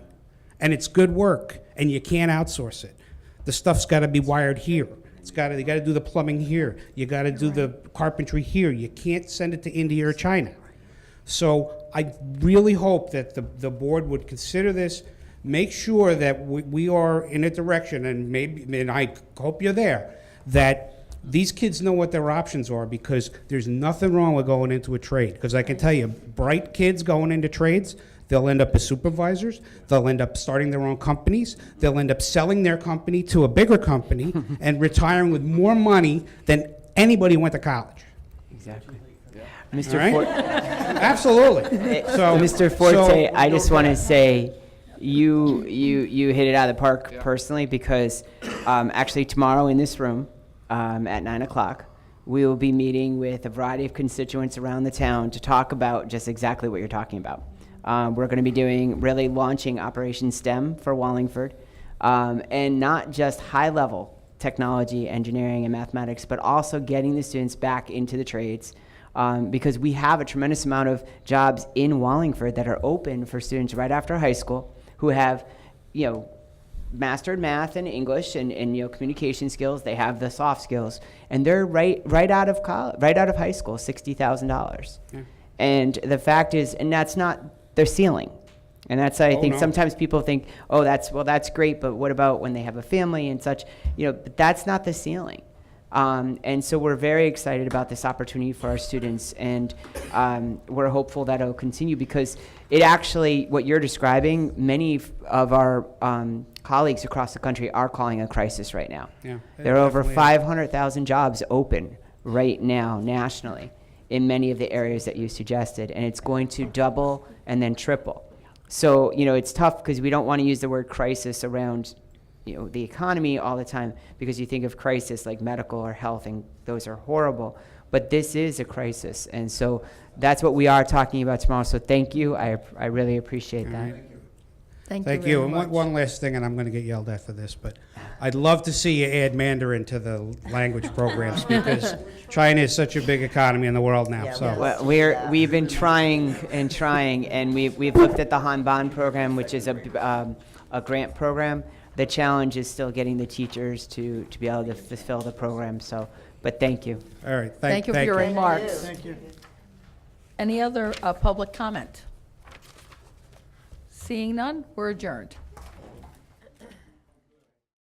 And it's good work, and you can't outsource it. The stuff's got to be wired here. You got to do the plumbing here. You got to do the carpentry here. You can't send it to India or China. So I really hope that the board would consider this, make sure that we are in a direction, and I hope you're there, that these kids know what their options are, because there's nothing wrong with going into a trade. Because I can tell you, bright kids going into trades, They'll end up as supervisors, they'll end up starting their own companies, they'll end up selling their company to a bigger company and retiring with more money than anybody who went to college. Exactly. All Mr. right? Fort, Absolutely. So, Mr. Forte, I just want to say, you hit it out of the park personally, because actually tomorrow in this room at 9 o'clock, we will be meeting with a variety of constituents around the town to talk about just exactly what you're talking about. We're going to be really launching Operation STEM for Wallingford, and not just high-level technology, engineering, and mathematics, but also getting the students back into the trades, because we have a tremendous amount of jobs in Wallingford that are open for students right after high school who have, mastered math and English and communication skills. They have the soft skills, and they're right out of college, right out of high school, $60,000. Yeah. And the fact is, and that's not their ceiling. And that's, I think, no. sometimes people think, oh, that's great, but what about when they have a family and such? But that's not the ceiling. And so we're very excited about this opportunity for our students, and we're hopeful that it'll continue, because it actually, what you're describing, many of our colleagues across the country are calling a crisis right now. Yeah, there are over definitely. 500,000 jobs open right now nationally in many of the areas that you suggested, and it's going to double and then triple. So, it's tough because we don't want to use the word crisis around the economy all the time, because you think of crisis like medical or health, and those are horrible. But this is a crisis, and so that's what we are talking about tomorrow. So thank you. I really appreciate that. Thank Thank you you. very And much. one last thing, and I'm going to get yelled at for this, but I'd love to see you add Mandarin to the language programs, because China is such a big economy in the world now. Yeah, So Well, we've been trying, and we've looked at the Hanban program, which is a grant program. The challenge is still getting the teachers to be able to fulfill the program. So, but thank you. all right, Thank you for your remarks. Any other public comment? Seeing none, we're adjourned.